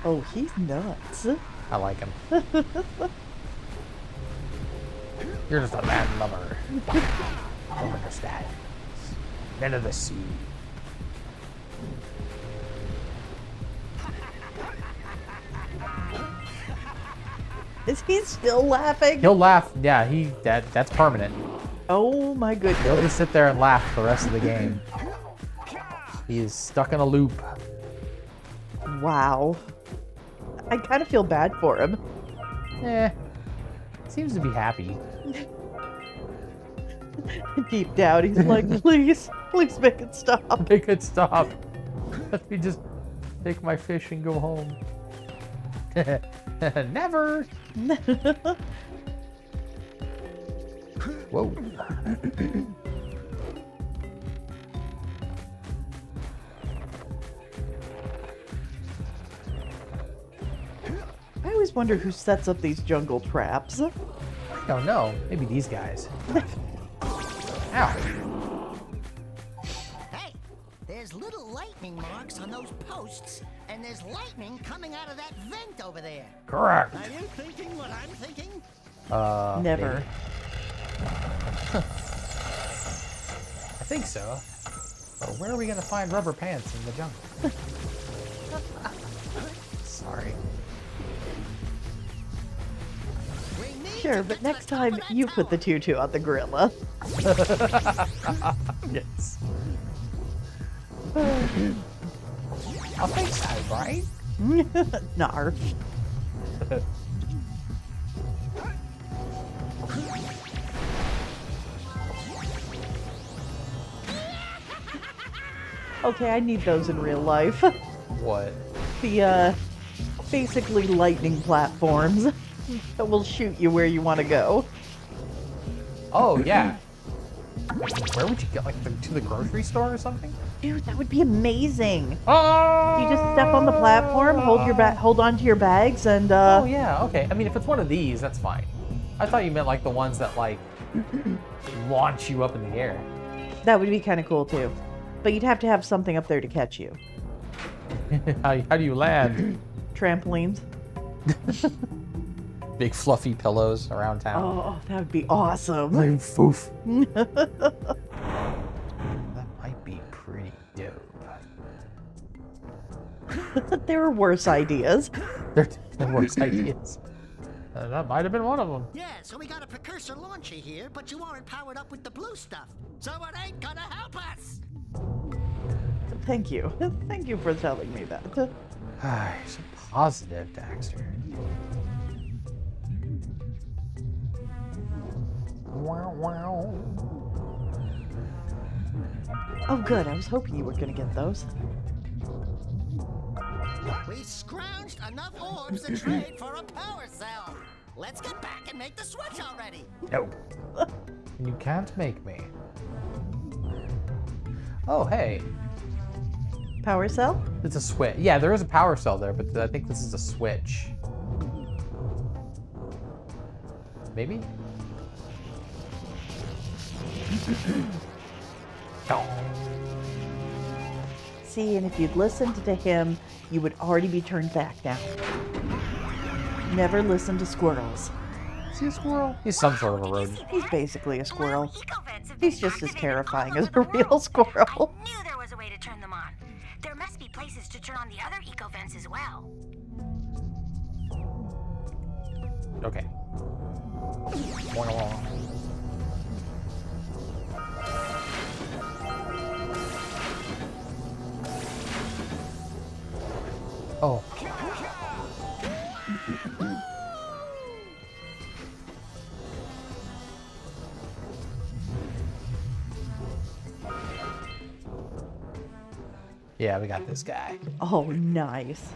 Oh, he's nuts. I like him. You're just a landlubber. Don't understand. Men of the sea. Is he still laughing? He'll laugh. Yeah, that's permanent. Oh my He'll goodness. just sit there and laugh the rest of the game. He is stuck in a loop. Wow. I kind of feel bad for him. Seems to be happy. Deep down, he's like, please make it stop. They could stop. Let me just take my fish and go home. Never. Whoa. I always wonder who sets up these jungle traps. I don't know. Maybe these guys. Ow. Hey, there's little lightning marks on those posts, and there's lightning coming out of that vent over there. Correct. Are you thinking what I'm thinking? Never. Maybe. I think so. But where are we gonna find rubber pants in the jungle? Sorry. We need Sure, to but get next to the top time of that you put the tower. tutu on the gorilla. Yes. I think so, right? Nar. Okay, I need those in real life. What? The, basically lightning platforms that will shoot you where you want to go. Oh, yeah. Where would you get, like, to the grocery store or something? Dude, that would be amazing. Oh! You just step on the platform, hold on to your bags, and Oh, yeah, okay. I mean, if it's one of these, that's fine. I thought you meant, like, the ones that, like, launch you up in the air. that would be kind of cool too. But you'd have to have something up there to catch you. How do you land? Trampolines. Big fluffy pillows around town. Oh, that would be awesome. Like, foof. That might be pretty dope. There are worse ideas. They're the worst ideas. That might have been one of them. Yeah, so we got a precursor launcher here, but you aren't powered up with the blue stuff. So it ain't gonna help us. Thank you. Thank you for telling me that. You're so positive, Daxter. Wow, wow. Oh, good. I was hoping you were going to get those. We scrounged enough orbs to trade for a power cell. Let's get back and make the switch already. No. You can't make me. Oh, hey. Power cell? It's a switch. Yeah, there is a power cell there, but I think this is a switch. Maybe? Oh. See, and if you'd listened to him, you would already be turned back now. Never listen to squirrels. Is he a squirrel? He's some sort of a rodent. He's basically a squirrel. Eco-vents have He's been just as activated terrifying all as a real squirrel. I knew there was a way to turn them on. There must be places to turn on the other eco vents as well. Okay. Going along. Oh. Yeah, we got this guy. Oh, nice.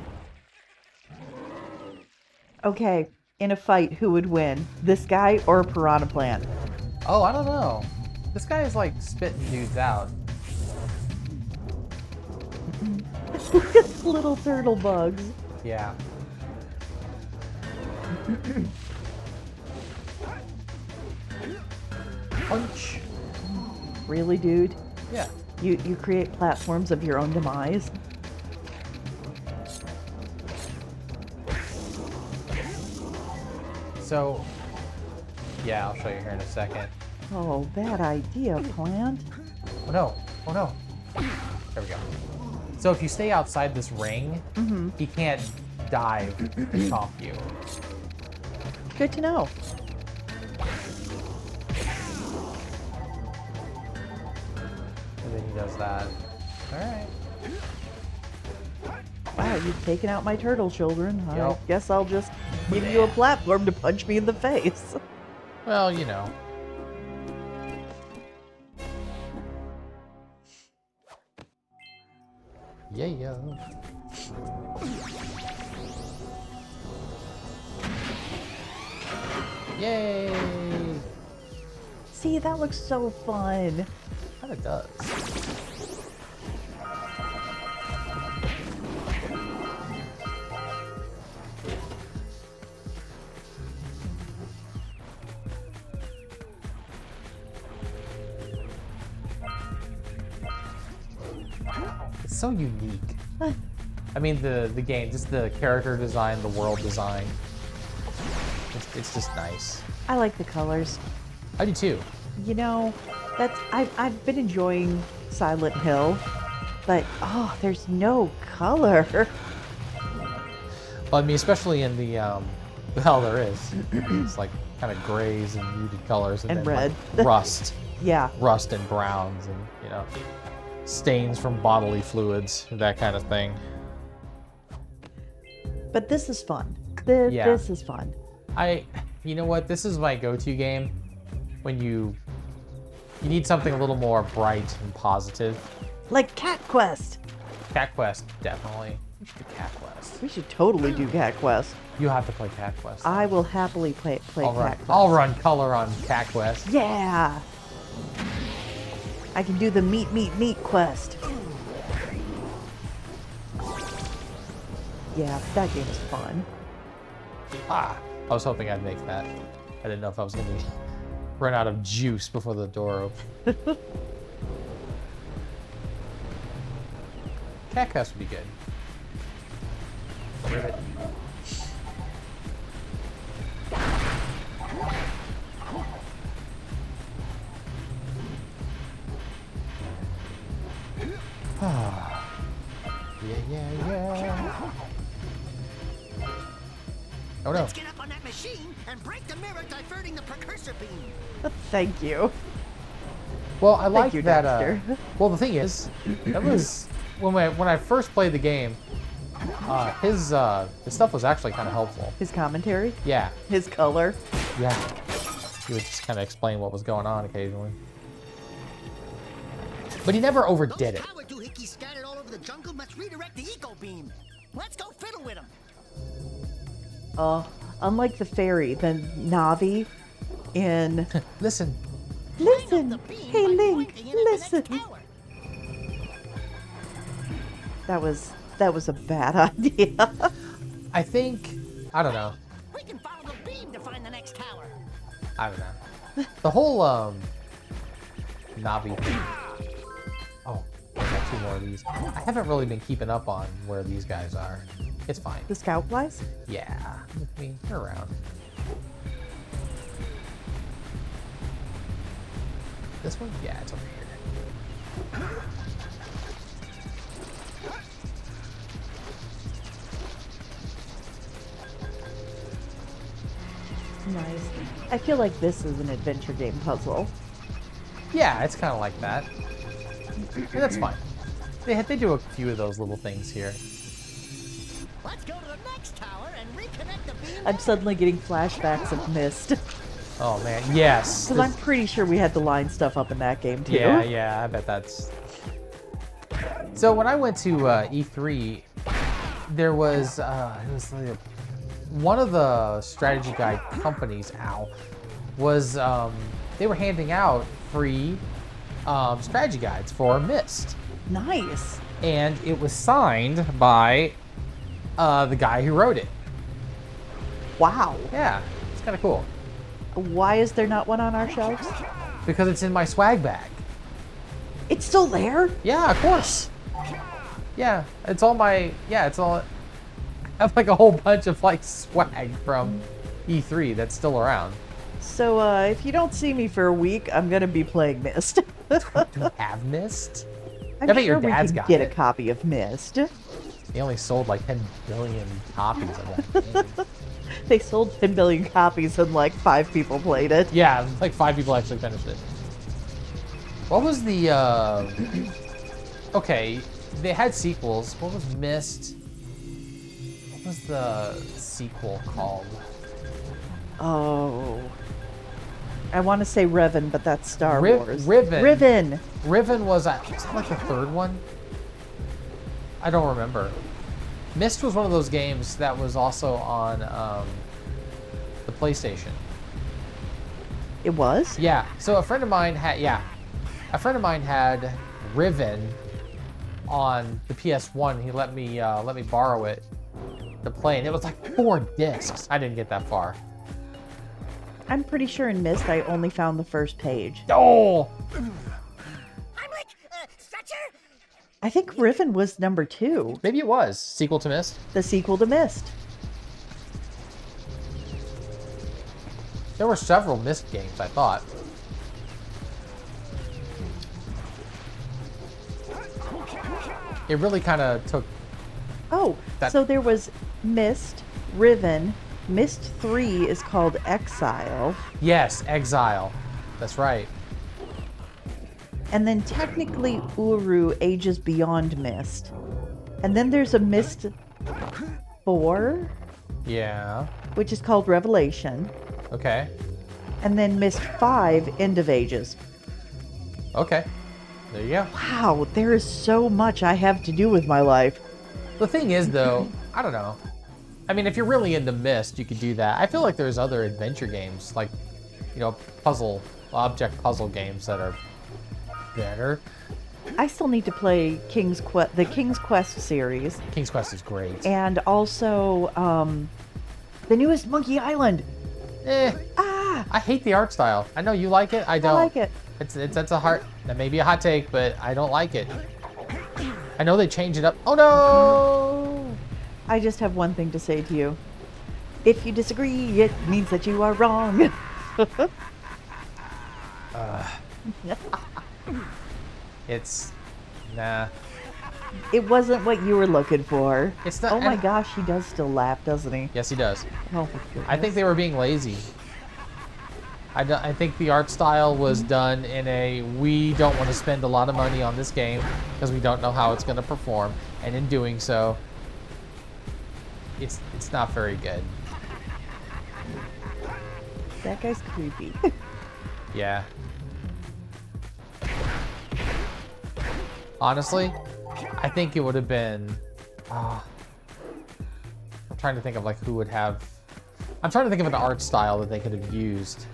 Okay, in a fight, who would win? This guy or a piranha plant? Oh, I don't know. This guy is like spitting dudes out. Look at the little turtle bugs. Yeah. Punch. Really, dude? Yeah. You create platforms of your own demise? So, yeah, I'll show you here in a second. Oh, bad idea, plant. Oh no. Oh no. There we go. So if you stay outside this ring, he can't dive and chomp you. Good to know. And then he does that. Alright. Wow, you've taken out my turtle children. I Yep. guess I'll just give you a platform to punch me in the face. Well, you know. Yeah. Yay! See, that looks so fun. Kinda does. It's so unique. I mean, the game, just the character design, the world design. It's just nice. I like the colors. I do too. You know, I've been enjoying Silent Hill, but oh, there's no color. Well, I mean, especially in the, well, there is. It's like kind of grays and muted colors. And then, red. Like, rust. Yeah. Rust and browns and, you know, stains from bodily fluids, that kind of thing. But this is fun. Yeah. This is fun. You know what? This is my go-to game when you need something a little more bright and positive. Like Cat Quest. Cat Quest, definitely. We should do Cat Quest. We should totally do Cat Quest. You have to play Cat Quest. I will happily play I'll Cat Quest. I'll run color on Cat Quest. Yeah. I can do the meat quest. Yeah, that game's fun. Ah, I was hoping I'd make that. I didn't know if I was gonna run out of juice before the door opened. Cat Quest would be good. Rivet. Yeah. Oh no. Let's get up on that machine and break the mirror, diverting the precursor beam. Thank you. Well, I like you, that. Daxter. Well, the thing is, that was when I first played the game. His stuff was actually kind of helpful. His commentary, Yeah, his color. yeah. He would just kind of explain what was going on occasionally. But he never overdid it. Those power doohickeys scattered all over the jungle must redirect the eco beam. Let's go fiddle with them. Unlike the fairy, the Navi in... Listen, Listen! The beam Hey, by Link, pointing it at the next listen! tower. That was a bad idea. I think, I don't know. We can follow the beam to find the next tower. I don't know. The whole Navi thing. Oh, I got two more of these. I haven't really been keeping up on where these guys are. It's fine. The scout flies? Yeah, I mean, they're around. This one? Yeah, it's over here. Nice. I feel like this is an adventure game puzzle. Yeah, it's kind of like that. And that's fine. They do a few of those little things here. Let's go to the next tower and reconnect the beam. I'm suddenly getting flashbacks of Myst. Oh man, yes. Because I'm pretty sure we had to line stuff up in that game too. Yeah, I bet that's... So when I went to E3, there was, one of the strategy guide companies, was, they were handing out free strategy guides for Myst. Nice. And it was signed by the guy who wrote it. Wow. Yeah, it's kind of cool. Why is there not one on our shelves? Because it's in my swag bag. It's still there? Yeah, of course. Yeah, it's all my, it's all, I have like a whole bunch of like swag from E3 that's still around. So if you don't see me for a week, I'm going to be playing Myst. Do you have Myst? I'm I bet your sure we dad's can got get it. a copy of Myst. They only sold like 10 billion copies of that game. They sold 10 billion copies and like 5 people played it. Yeah, like 5 people actually finished it. What was the, okay, they had sequels. What was Myst? What was the sequel called? Oh. I want to say Revan, but that's Star Wars. Riven. Riven. Riven was that like the third one? I don't remember. Myst was one of those games that was also on the PlayStation. It was? Yeah. So a friend of mine had Riven on the PS1. He let me borrow it to play, and it was like 4 discs. I didn't get that far. I'm pretty sure in Myst I only found the first page. Oh! I'm like, Stretcher? I think Riven was number 2. Maybe it was sequel to Myst. The sequel to Myst. There were several Myst games, I thought. It really kind of took... Oh, so there was Myst, Riven, Myst 3 is called Exile, Yes, Exile. That's right. and then technically Uru ages beyond Myst. And then there's a Myst 4, Yeah. which is called Revelation, Okay. and then Myst 5, End of Ages. Okay. There you go. Wow, there is so much I have to do with my life. The thing is, though, I don't know. I mean, if you're really into Myst, you could do that. I feel like there's other adventure games, like, you know, object puzzle games that are better. I still need to play the King's Quest series, King's Quest is great. and also the newest Monkey Island. I hate the art style. I know you like it. I don't. I like it. That may be a hot take, but I don't like it. I know they changed it up. Oh no! I just have one thing to say to you. If you disagree, it means that you are wrong. It's nah. It wasn't what you were looking for. It's not- Oh my and- gosh, he does still laugh, doesn't he? Yes, he does. Oh my goodness. I think they were being lazy. I think the art style was done in a, we don't want to spend a lot of money on this game because we don't know how it's going to perform. And in doing so, it's not very good. That guy's creepy. Yeah. Honestly, I think it would have been, I'm trying to think of like who would have, I'm trying to think of an art style that they could have used.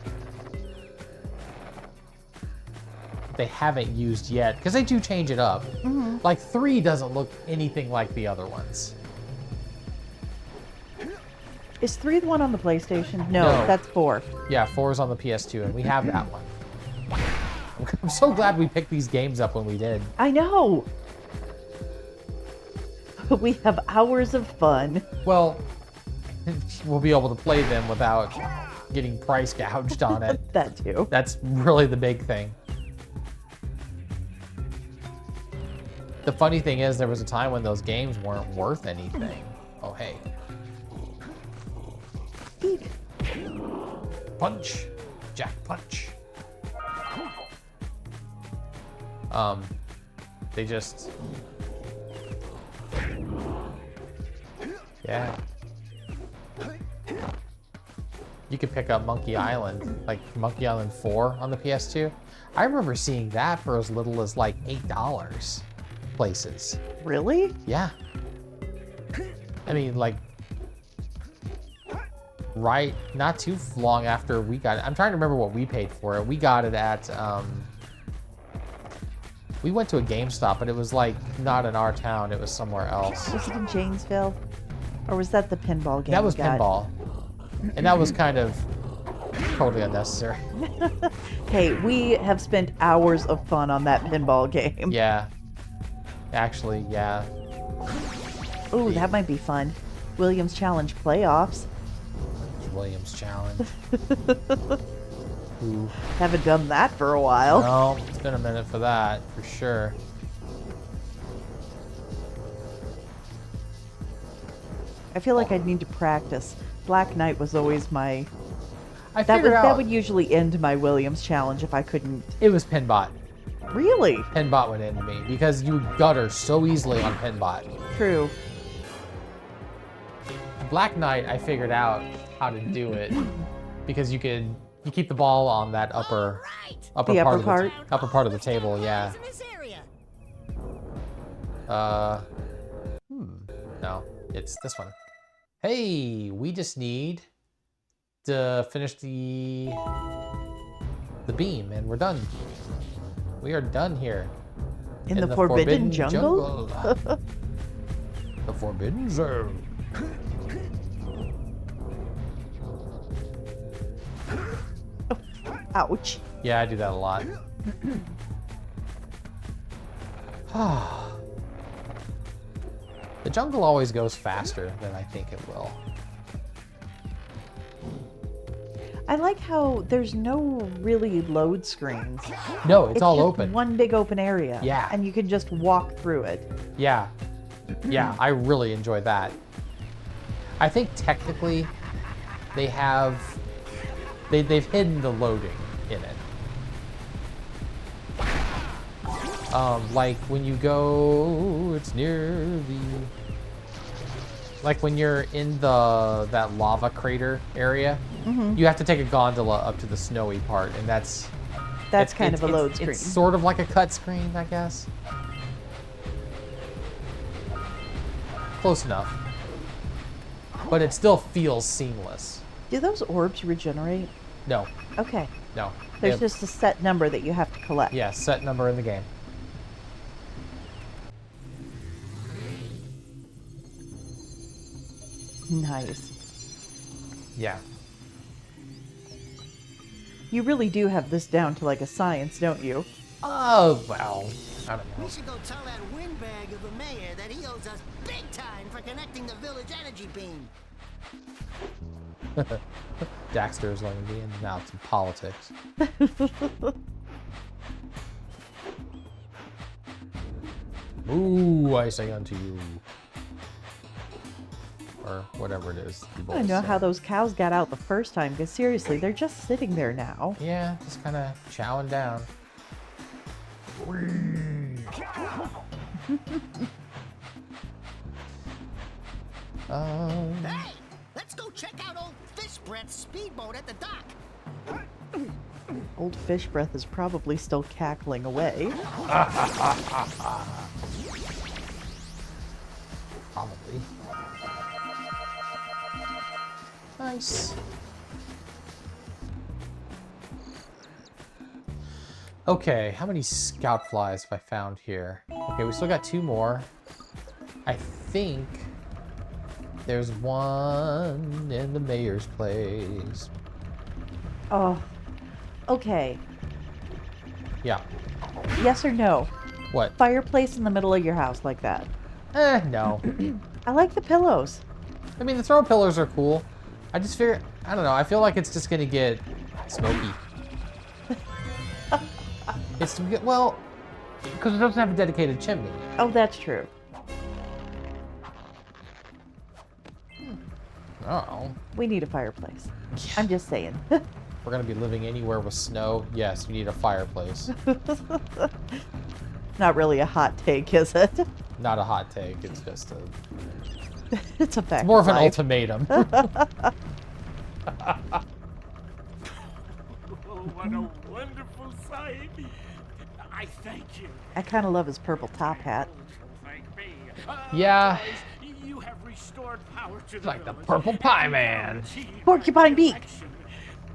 They haven't used yet, because they do change it up. Mm-hmm. Like 3 doesn't look anything like the other ones. Is 3 the one on the PlayStation? No, No. that's 4. Yeah, 4 is on the PS2, and we have that one. I'm so glad we picked these games up when we did. I know! We have hours of fun. Well, we'll be able to play them without getting price gouged on it. That too. That's really the big thing. The funny thing is, there was a time when those games weren't worth anything. Oh, hey. Eat it. Punch. Jack punch. They just... Yeah. You could pick up Monkey Island, like Monkey Island 4 on the PS2. I remember seeing that for as little as like $8 places. Really? Yeah. I mean, like, right, not too long after we got it. I'm trying to remember what we paid for it. We got it at, we went to a GameStop, but it was like not in our town. It was somewhere else. Was it in Janesville? Or was that the pinball game? That was you got? pinball. And that was kind of totally unnecessary. Hey, we have spent hours of fun on that pinball game. Yeah. Actually, yeah. Ooh, that might be fun. Williams Challenge playoffs. Williams Challenge. Ooh. Haven't done that for a while. No, it's been a minute for that, for sure. I feel like I'd need to practice. Black Knight was always my... That would usually end my Williams Challenge if I couldn't... It was Pinbot. Really? Pinbot would end me, because you gutter so easily on Pinbot. True. Black Knight, I figured out how to do it, because you keep the ball on that upper part of the table, yeah. No, it's this one. Hey, we just need to finish the beam, and we're done. We are done here. In the Forbidden Jungle? The Forbidden Zone. Ouch. Yeah, I do that a lot. The jungle always goes faster than I think it will. I like how there's no really load screens. No, it's all just open. One big open area. Yeah. And you can just walk through it. Yeah. Yeah, I really enjoy that. I think technically they've hidden the loading in it. Like when you go, it's near the, like when you're in that lava crater area, you have to take a gondola up to the snowy part, and that's kind of a load screen. It's sort of like a cut screen, I guess. Close enough. But it still feels seamless. Do those orbs regenerate? No. Okay. No. There's just a set number that you have to collect. Yeah, set number in the game. Nice. Yeah. You really do have this down to like a science, don't you? Oh, well, I don't know. We should go tell that windbag of a mayor that he owes us big time for connecting the village energy beam. Daxter is learning the ins and outs of politics. Ooh, I say unto you. Or whatever it is. I don't know how those cows got out the first time, because seriously, they're just sitting there now. Yeah, just kind of chowing down. Hey, let's go check out old Fish Breath's speedboat at the dock. Old Fish Breath is probably still cackling away. Probably. Nice. Okay, how many scout flies have I found here? Okay, we still got 2 more. I think there's one in the mayor's place. Oh, okay. Yeah. Yes or no? What? Fireplace in the middle of your house like that. No. I like the pillows. I mean, the throw pillars are cool. I just figure, I don't know, I feel like it's just gonna get smoky. It's, well, because it doesn't have a dedicated chimney. Oh, that's true. Oh. We need a fireplace. I'm just saying. we're gonna be living anywhere with snow, yes, you need a fireplace. Not really a hot take, is it? Not a hot take, it's just a... It's a fact. It's more of an life. ultimatum. Oh, what a wonderful sight. I thank you. I kind of love his purple top hat. Thank me. Yeah. Boys, you have restored power to the Like the village. purple pie man. Porcupine beak.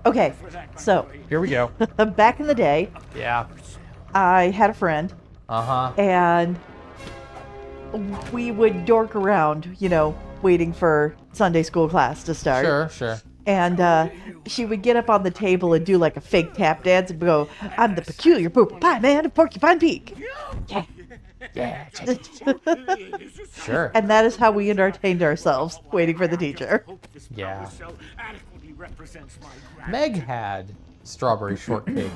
Okay, so Here we go. back in the day, Yeah. I had a friend, Uh-huh. and we would dork around, you know, waiting for Sunday school class to start. Sure. And she would get up on the table and do like a fake tap dance and go, "I'm the peculiar purple pie man of Porcupine Peak." Yeah. Yeah. Sure. And that is how we entertained ourselves, waiting for the teacher. Yeah. Adequately represents my Meg had strawberry shortcake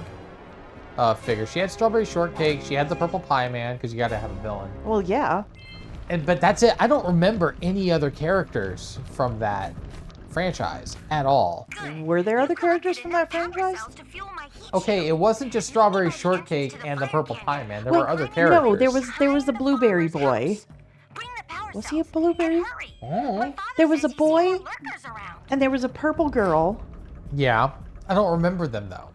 figure. She had strawberry shortcake. She had the purple pie man because you got to have a villain. Well, yeah. But that's it. I don't remember any other characters from that franchise at all. Were there other characters from that franchise? Okay, it wasn't just strawberry shortcake and the purple pie man. There were other characters. No, there was the blueberry boy. Was he a blueberry? Oh. There was a boy, and there was a purple girl. Yeah, I don't remember them though.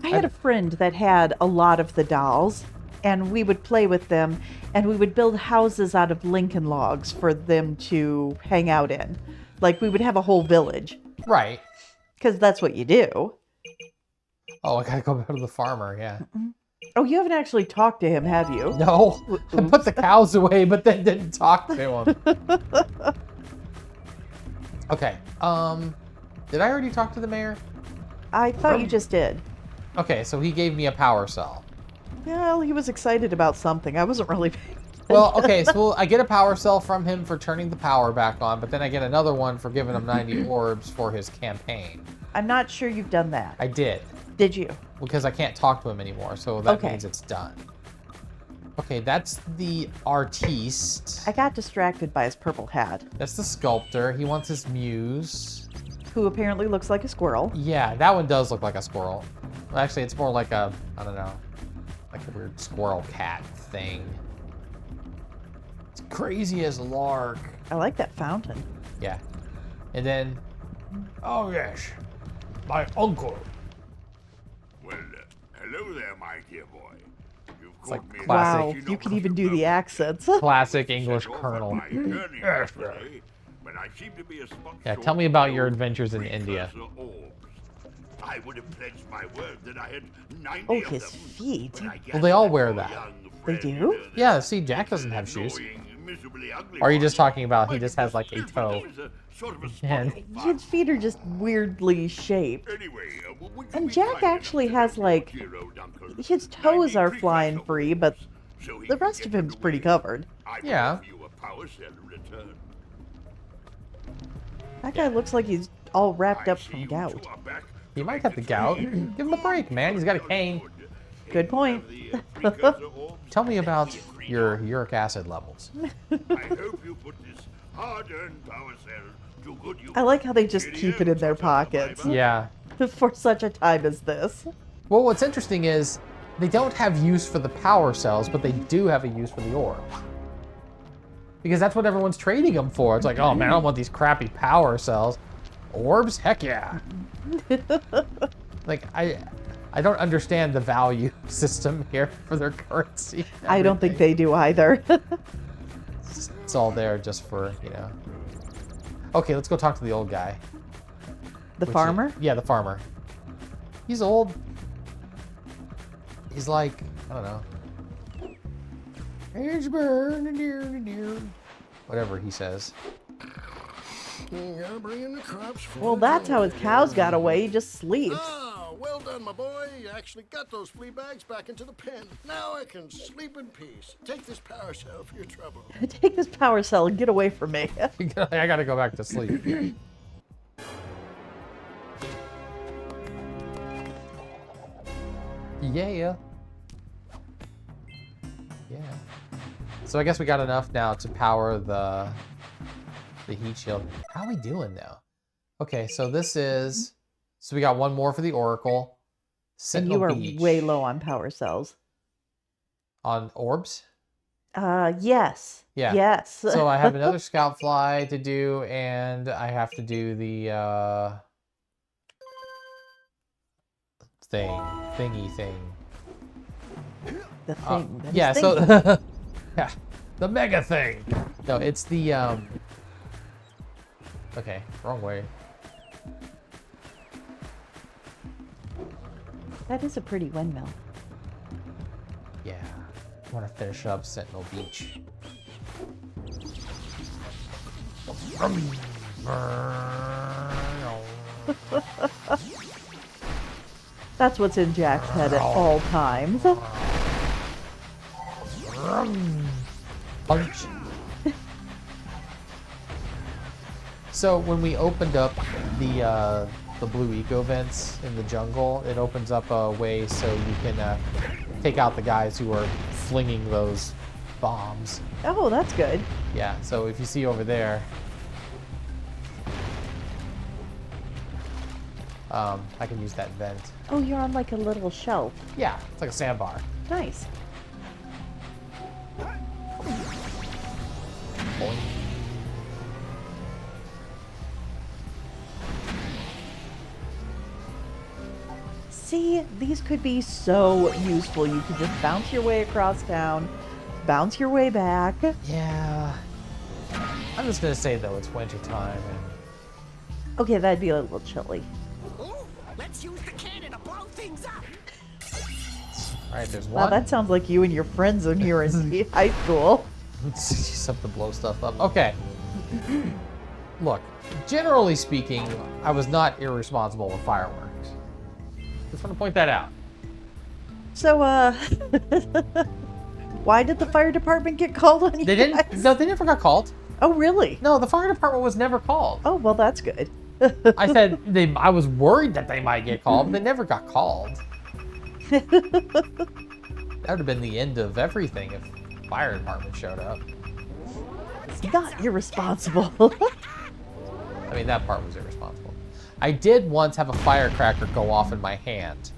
I had a friend that had a lot of the dolls, and we would play with them, and we would build houses out of Lincoln logs for them to hang out in. Like, we would have a whole village, Right. because that's what you do. Oh, I gotta go back to the farmer. Yeah. Oh, you haven't actually talked to him, have you? No, I put the cows away, but then didn't talk to him. Okay. Did I already talk to the mayor? I thought you just did. Okay, so he gave me a power cell. Well, he was excited about something. I wasn't really paying Well, okay, so I get a power cell from him for turning the power back on, but then I get another one for giving him 90 orbs for his campaign. I'm not sure you've done that. I did, Did you? because I can't talk to him anymore, so that Okay. means it's done. Okay, that's the artiste. I got distracted by his purple hat, That's the sculptor. He wants his muse. who apparently looks like a squirrel. Yeah, that one does look like a squirrel. Well, actually, it's more like a, I don't know, like a weird squirrel cat thing. It's crazy as lark. I like that fountain. Yeah. And then, oh yes, my uncle. Well, hello there, my dear boy. You've like caught me in classic. Wow, a you can even do the accents. Classic English Set off on colonel. my journey Yes, yesterday, but I seem to be a spot Yeah, short tell me of about those your adventures in India. precursor orbs. I would have pledged my word that I had 90 Oh, of his them, feet. but I Well, they all gather wear your that. young They friend, do? Yeah, see, Jack doesn't have shoes. annoying, miserably ugly Or are you one just talking about he might just be has like a stupid. toe? There is a sort of a spot And- of His feet are just weirdly shaped. Anyway, would you And be Jack kind enough actually to has, let your like, dear old uncle his toes 90 are precursor flying free, but orbs so he the can rest get of him's them pretty away? covered. I will Yeah. offer you a power cell in return. That guy looks like he's all wrapped I up see from you gout. two are back He to might make have the gout. Give him a break, man. He's got a cane. Good point. Tell me about your uric acid levels. I hope you put this hard-earned power cell to good use. I like how they just keep it in their pockets Yeah. for such a time as this. Well, what's interesting is they don't have use for the power cells, but they do have a use for the orb. Because that's what everyone's trading them for. It's like, oh man, I don't want these crappy power cells. Orbs? Heck yeah. Like, I don't understand the value system here for their currency. I don't think they do either. It's all there just for, you know. Okay, let's go talk to the old guy. The Which farmer? Yeah, the farmer. He's old. He's like, I don't know. It's burning near. Whatever he says. Well, that's how his cows got away. He just sleeps. Ah, well done, my boy. You actually got those flea bags back into the pen. Now I can sleep in peace. Take this power cell for your trouble. Take this power cell and get away from me. I gotta go back to sleep. Yeah. Yeah. So I guess we got enough now to power the heat shield. How are we doing now? Okay, so this is So we got one more for the Oracle. And Sentinel you are Beach. way low on power cells. On orbs? Yes. Yeah. Yes. So I have another scout fly to do, and I have to do the thingy thing. The thing. that is Yeah, thinking. so yeah, the mega thing. No, it's the okay, wrong way. That is a pretty windmill. Yeah. I want to finish up Sentinel Beach. That's what's in Jack's head at all times. Punch. So when we opened up the blue eco vents in the jungle, it opens up a way so you can take out the guys who are flinging those bombs. Oh, that's good. Yeah, so if you see over there, I can use that vent. Oh, you're on like a little shelf. Yeah, it's like a sandbar. Nice. Boing. See, these could be so useful. You could just bounce your way across town, bounce your way back. Yeah. I'm just gonna say though, it's winter time and Okay, that'd be a little chilly. Ooh, let's use the cannon to blow things up. alright, there's Wow, one. that sounds like you and your friends when you were in high school. Just have to blow stuff up. Okay. Look, generally speaking, I was not irresponsible with fireworks. Just want to point that out. So, why did the fire department get called on you They didn't. guys? No, they never got called. Oh, really? No, the fire department was never called. Oh, well, that's good. I said I was worried that they might get called, but they never got called. That would have been the end of everything if the fire department showed up. Not irresponsible. I mean, that part was irresponsible. I did once have a firecracker go off in my hand.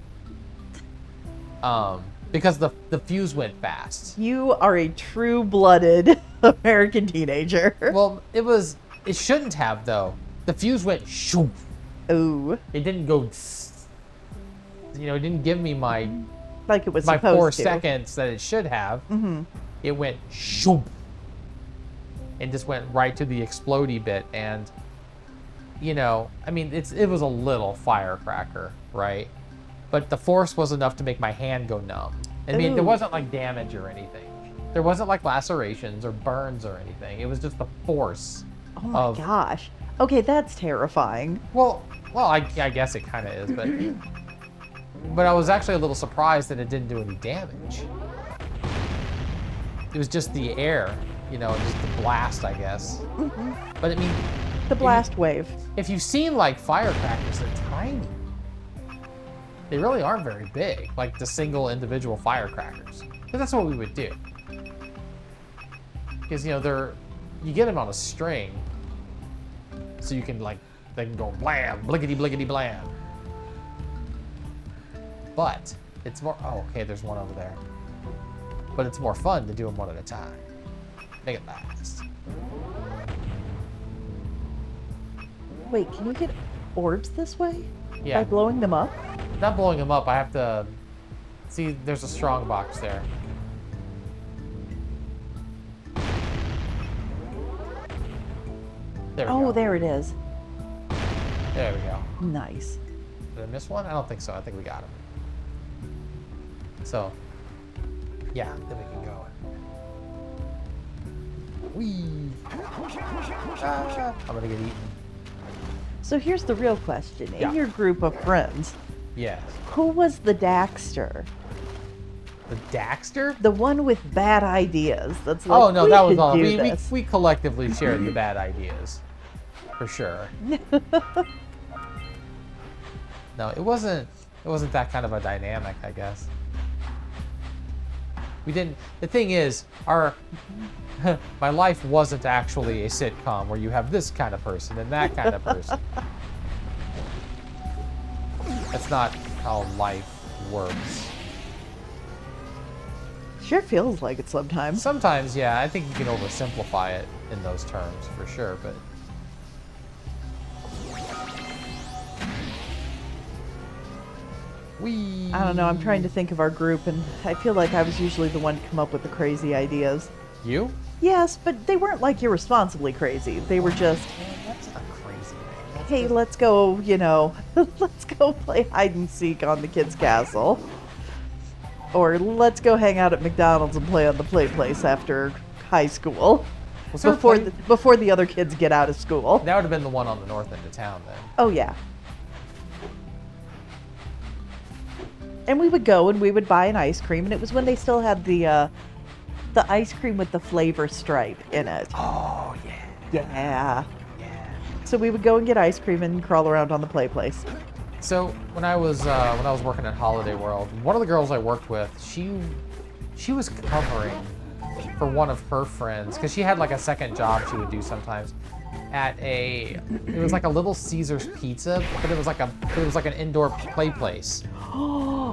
Because the fuse went fast. You are a true-blooded American teenager. Well, it shouldn't have though. The fuse went shoo. Ooh, It didn't go, it didn't give me my like it was 4 supposed to. seconds that it should have. Mm-hmm. It went shoo. And just went right to the explodey bit. And, I mean, it was a little firecracker, right? But the force was enough to make my hand go numb. I mean, there Ooh. wasn't like damage or anything. There wasn't like lacerations or burns or anything. It was just the force Oh my of. gosh. Okay, that's terrifying. Well, I guess it kind of is, but I was actually a little surprised that it didn't do any damage. It was just the air, just the blast, I guess. Mm-hmm. But I mean, The blast wave. if you've seen like firecrackers, they're tiny. They really aren't very big, like the single individual firecrackers. But that's what we would do. Because, you get them on a string, so you can they can go blam, blickety blickety blam. But it's more, oh, okay, there's one over there. But it's more fun to do them one at a time. Make it last. Wait, can you get orbs this way? Yeah. By blowing them up? Not blowing them up, I have to, see, there's a strong box there. There we go. Oh, there it is. There we go. Nice. Did I miss one? I don't think so. I think we got him. So, yeah, then we can go. Whee! Ah, I'm gonna get eaten. So here's the real question. In Yeah. your group of friends, Yes. who was the Daxter? The Daxter? The one with bad ideas. That's like, Oh no, we that was should all. do We this. collectively shared the bad ideas, for sure. No, it wasn't. It wasn't that kind of a dynamic, I guess. We didn't. The thing is, my life wasn't actually a sitcom where you have this kind of person and that kind of person. That's not how life works. Sure feels like it sometimes. Sometimes, yeah, I think you can oversimplify it in those terms for sure, but I don't know, I'm trying to think of our group, and I feel like I was usually the one to come up with the crazy ideas. You? Yes, but they weren't like irresponsibly crazy. They were just, That's not crazy, man. hey, let's go, you know, let's go play hide and seek on the kids' castle. Or let's go hang out at McDonald's and play on the play place after high school. Was there a Before play- before the other kids get out of school. That would have been the one on the north end of town then. Oh yeah. And we would go and we would buy an ice cream, and it was when they still had the ice cream with the flavor stripe in it. Oh, yeah. Yeah. Yeah. So we would go and get ice cream and crawl around on the play place. So when I was working at Holiday World, one of the girls I worked with, she was covering for one of her friends because she had like a second job she would do sometimes at it was like a Little Caesar's Pizza, but it was like an indoor play place.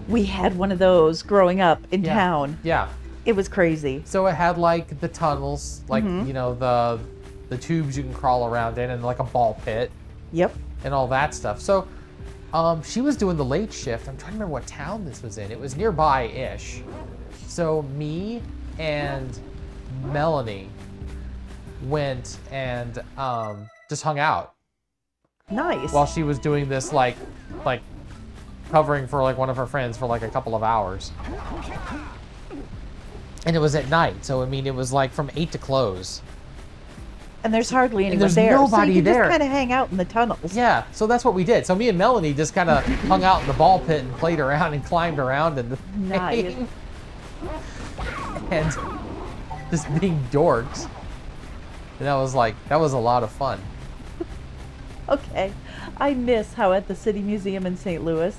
We had one of those growing up in Yeah. town. Yeah. It was crazy. So it had like the tunnels, like you know the tubes you can crawl around in, and like a ball pit Yep. and all that stuff. So she was doing the late shift. I'm trying to remember what town this was in. It was nearby-ish. So me and Melanie went and just hung out Nice. while she was doing this like covering for like one of her friends for like a couple of hours. And it was at night, so I mean it was like from 8 to close. and there's hardly anyone there's there. So nobody you can there. just kind of hang out in the tunnels. Yeah, so that's what we did. So me and Melanie just kind of hung out in the ball pit and played around and climbed around in the Nice. thing. And just being dorks. And that was a lot of fun. Okay. I miss how at the City Museum in St. Louis,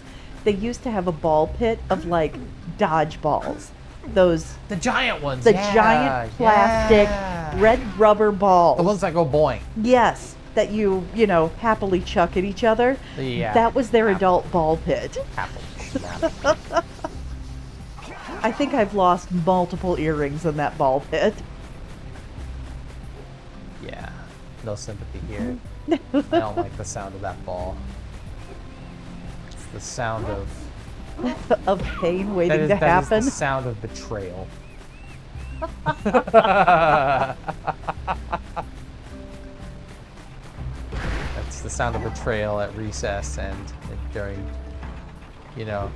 they used to have a ball pit of like dodgeballs. Those The giant ones. the yeah, giant plastic yeah. red rubber balls. The ones that go boing. Yes, that you know, happily chuck at each other. Yeah. That was their adult ball pit. Happily. I think I've lost multiple earrings in that ball pit. Yeah. No sympathy here. I don't like the sound of that ball. It's the sound of Of pain waiting to that happen. is the sound of betrayal. That's the sound of betrayal at recess and during, you know,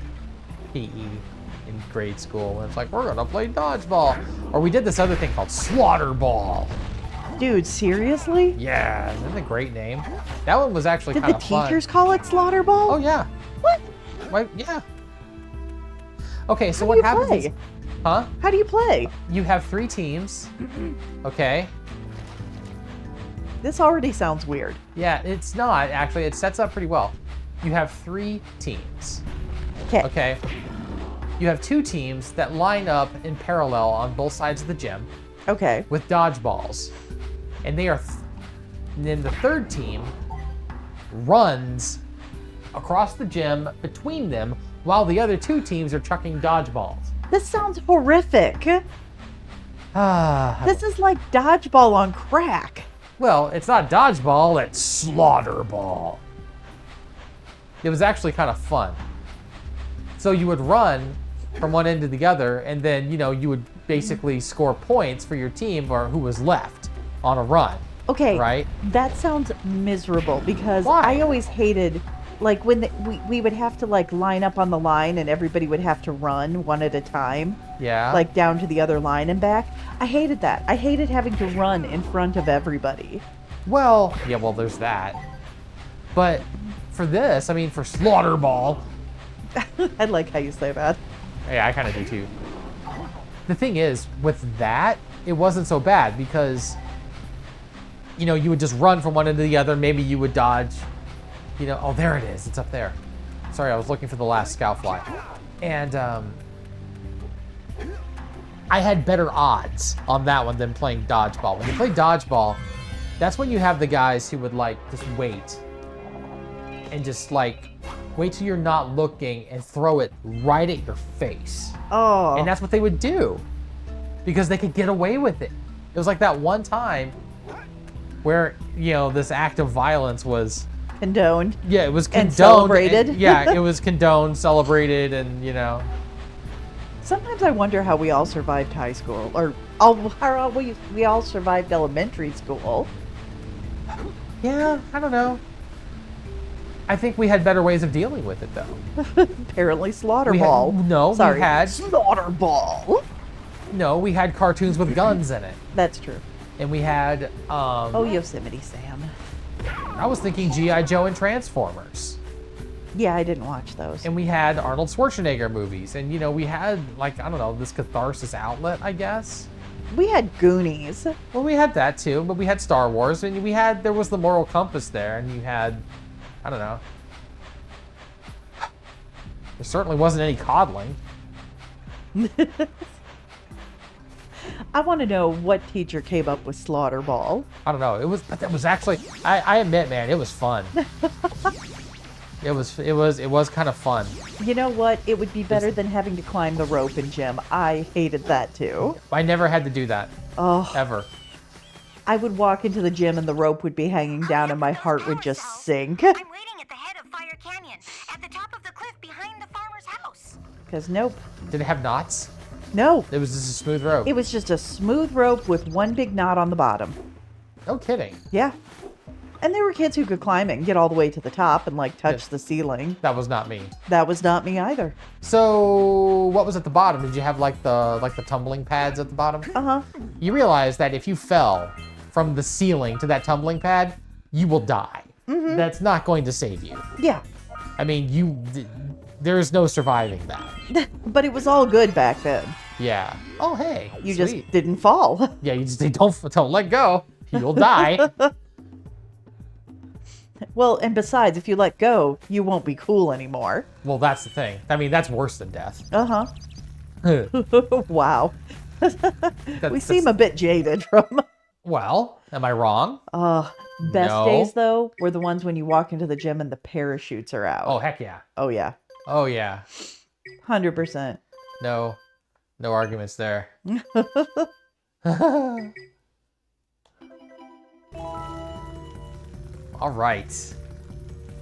PE in grade school. And it's like, we're gonna play dodgeball. Or we did this other thing called slaughter ball. Dude, seriously? Yeah, isn't that a great name? That one was actually Did kind the of fun. teachers call it slaughter ball? Oh yeah. What? Why, yeah. Okay, so How what do you happens play? is, huh? How do you play? You have 3 teams. Okay. This already sounds weird. Yeah, it's not actually. It sets up pretty well. You have 3 teams. Okay. Okay. You have 2 teams that line up in parallel on both sides of the gym Okay. with dodgeballs, and they are. And then the third team runs across the gym between them while the other 2 teams are chucking dodgeballs. This sounds horrific. Ah. This is like dodgeball on crack. Well, it's not dodgeball, it's slaughter ball. It was actually kind of fun. So you would run from one end to the other, and then, you know, you would basically score points for your team or who was left on a run. Okay. Right? That sounds miserable because Why? I always hated like when we would have to like line up on the line and everybody would have to run one at a time. Yeah. Like down to the other line and back. I hated that. I hated having to run in front of everybody. Well, yeah, well, there's that. But for this, I mean, for slaughter ball, I like how you say that. yeah, I kind of do too. The thing is, with that, it wasn't so bad because, you know, you would just run from one end to the other. Maybe you would dodge, you know, oh, there it is. It's up there. Sorry, I was looking for the last scoutfly. And I had better odds on that one than playing dodgeball. When you play dodgeball, that's when you have the guys who would like just wait and just like wait till you're not looking and throw it right at your face. Oh. And that's what they would do because they could get away with it. It was like that one time where, you know, this act of violence was condoned. Yeah, it was condoned. And celebrated. Yeah, it was condoned, celebrated, and, you know. Sometimes I wonder how we all survived high school, or how we all survived elementary school. Yeah, I don't know. I think we had better ways of dealing with it, though. Apparently Slaughter We had- Ball. no, we Sorry, had- Slaughter Ball. No, we had cartoons with guns in it. That's true. And we had, Oh, Yosemite Sam. I was thinking G.I. Joe and Transformers. Yeah, I didn't watch those. And we had Arnold Schwarzenegger movies. And, you know, we had, like, I don't know, this catharsis outlet, I guess. We had Goonies. Well, we had that too, but we had Star Wars, and there was the moral compass there, and you had, I don't know. There certainly wasn't any coddling. I want to know what teacher came up with Slaughter Ball. I don't know. That was actually, I admit, man, it was fun. It was kind of fun. You know what? It would be better than having to climb the rope in gym. I hated that too. I never had to do that. Oh. Ever. I would walk into the gym and the rope would be hanging down and my heart would just sink. I'm waiting at the head of Fire Canyon, at the top of the cliff behind the farmer's house. Because nope. Did it have knots? No. It was just a smooth rope. It was just a smooth rope with one big knot on the bottom. No kidding. Yeah. And there were kids who could climb it and get all the way to the top and like touch the ceiling. That was not me. That was not me either. So, what was at the bottom? Did you have like the tumbling pads at the bottom? Uh-huh. You realize that if you fell from the ceiling to that tumbling pad, you will die. Mm-hmm. That's not going to save you. Yeah. I mean, there's no surviving that. But it was all good back then. Yeah. Oh, hey. You sweet. just didn't fall. Yeah, you just don't let go. You'll die. Well, and besides, if you let go, you won't be cool anymore. Well, that's the thing. I mean, that's worse than death. Uh-huh. Wow. We seem a bit jaded from... Well, am I wrong? Best No. days, though, were the ones when you walk into the gym and the parachutes are out. Oh, heck yeah. Oh, yeah. Oh, yeah. 100%. No arguments there. All right.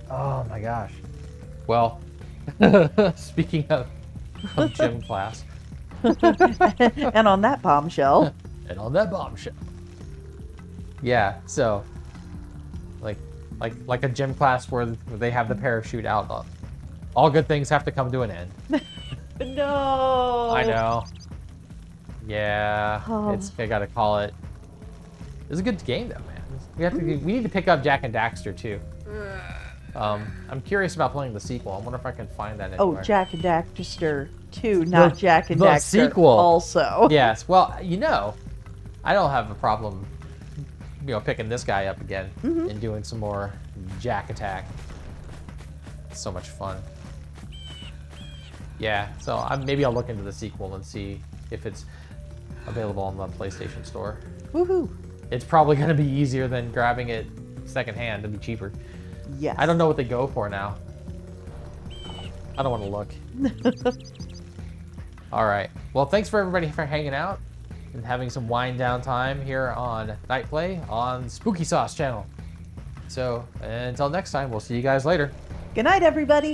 Oh my gosh. Well, speaking of gym class, And on that bombshell, and on that bombshell. Yeah, so like a gym class where they have the parachute out. All good things have to come to an end. no. I know. Yeah, Oh. I gotta call it. It's a good game though, man. We need to pick up Jak and Daxter too. I'm curious about playing the sequel. I wonder if I can find that anywhere. Oh, Jak and Daxter 2, not The- Jak and the Daxter sequel. also. Yes. Well, you know, I don't have a problem, picking this guy up again and doing some more Jak Attack. It's so much fun. Yeah. So maybe I'll look into the sequel and see if it's available on the PlayStation Store. Woohoo. It's probably going to be easier than grabbing it secondhand to be cheaper. Yes. I don't know what they go for now. I don't want to look. All right. Well, thanks for everybody for hanging out and having some wind down time here on Night Play on Spooky Sauce channel. So until next time, we'll see you guys later. Good night, everybody.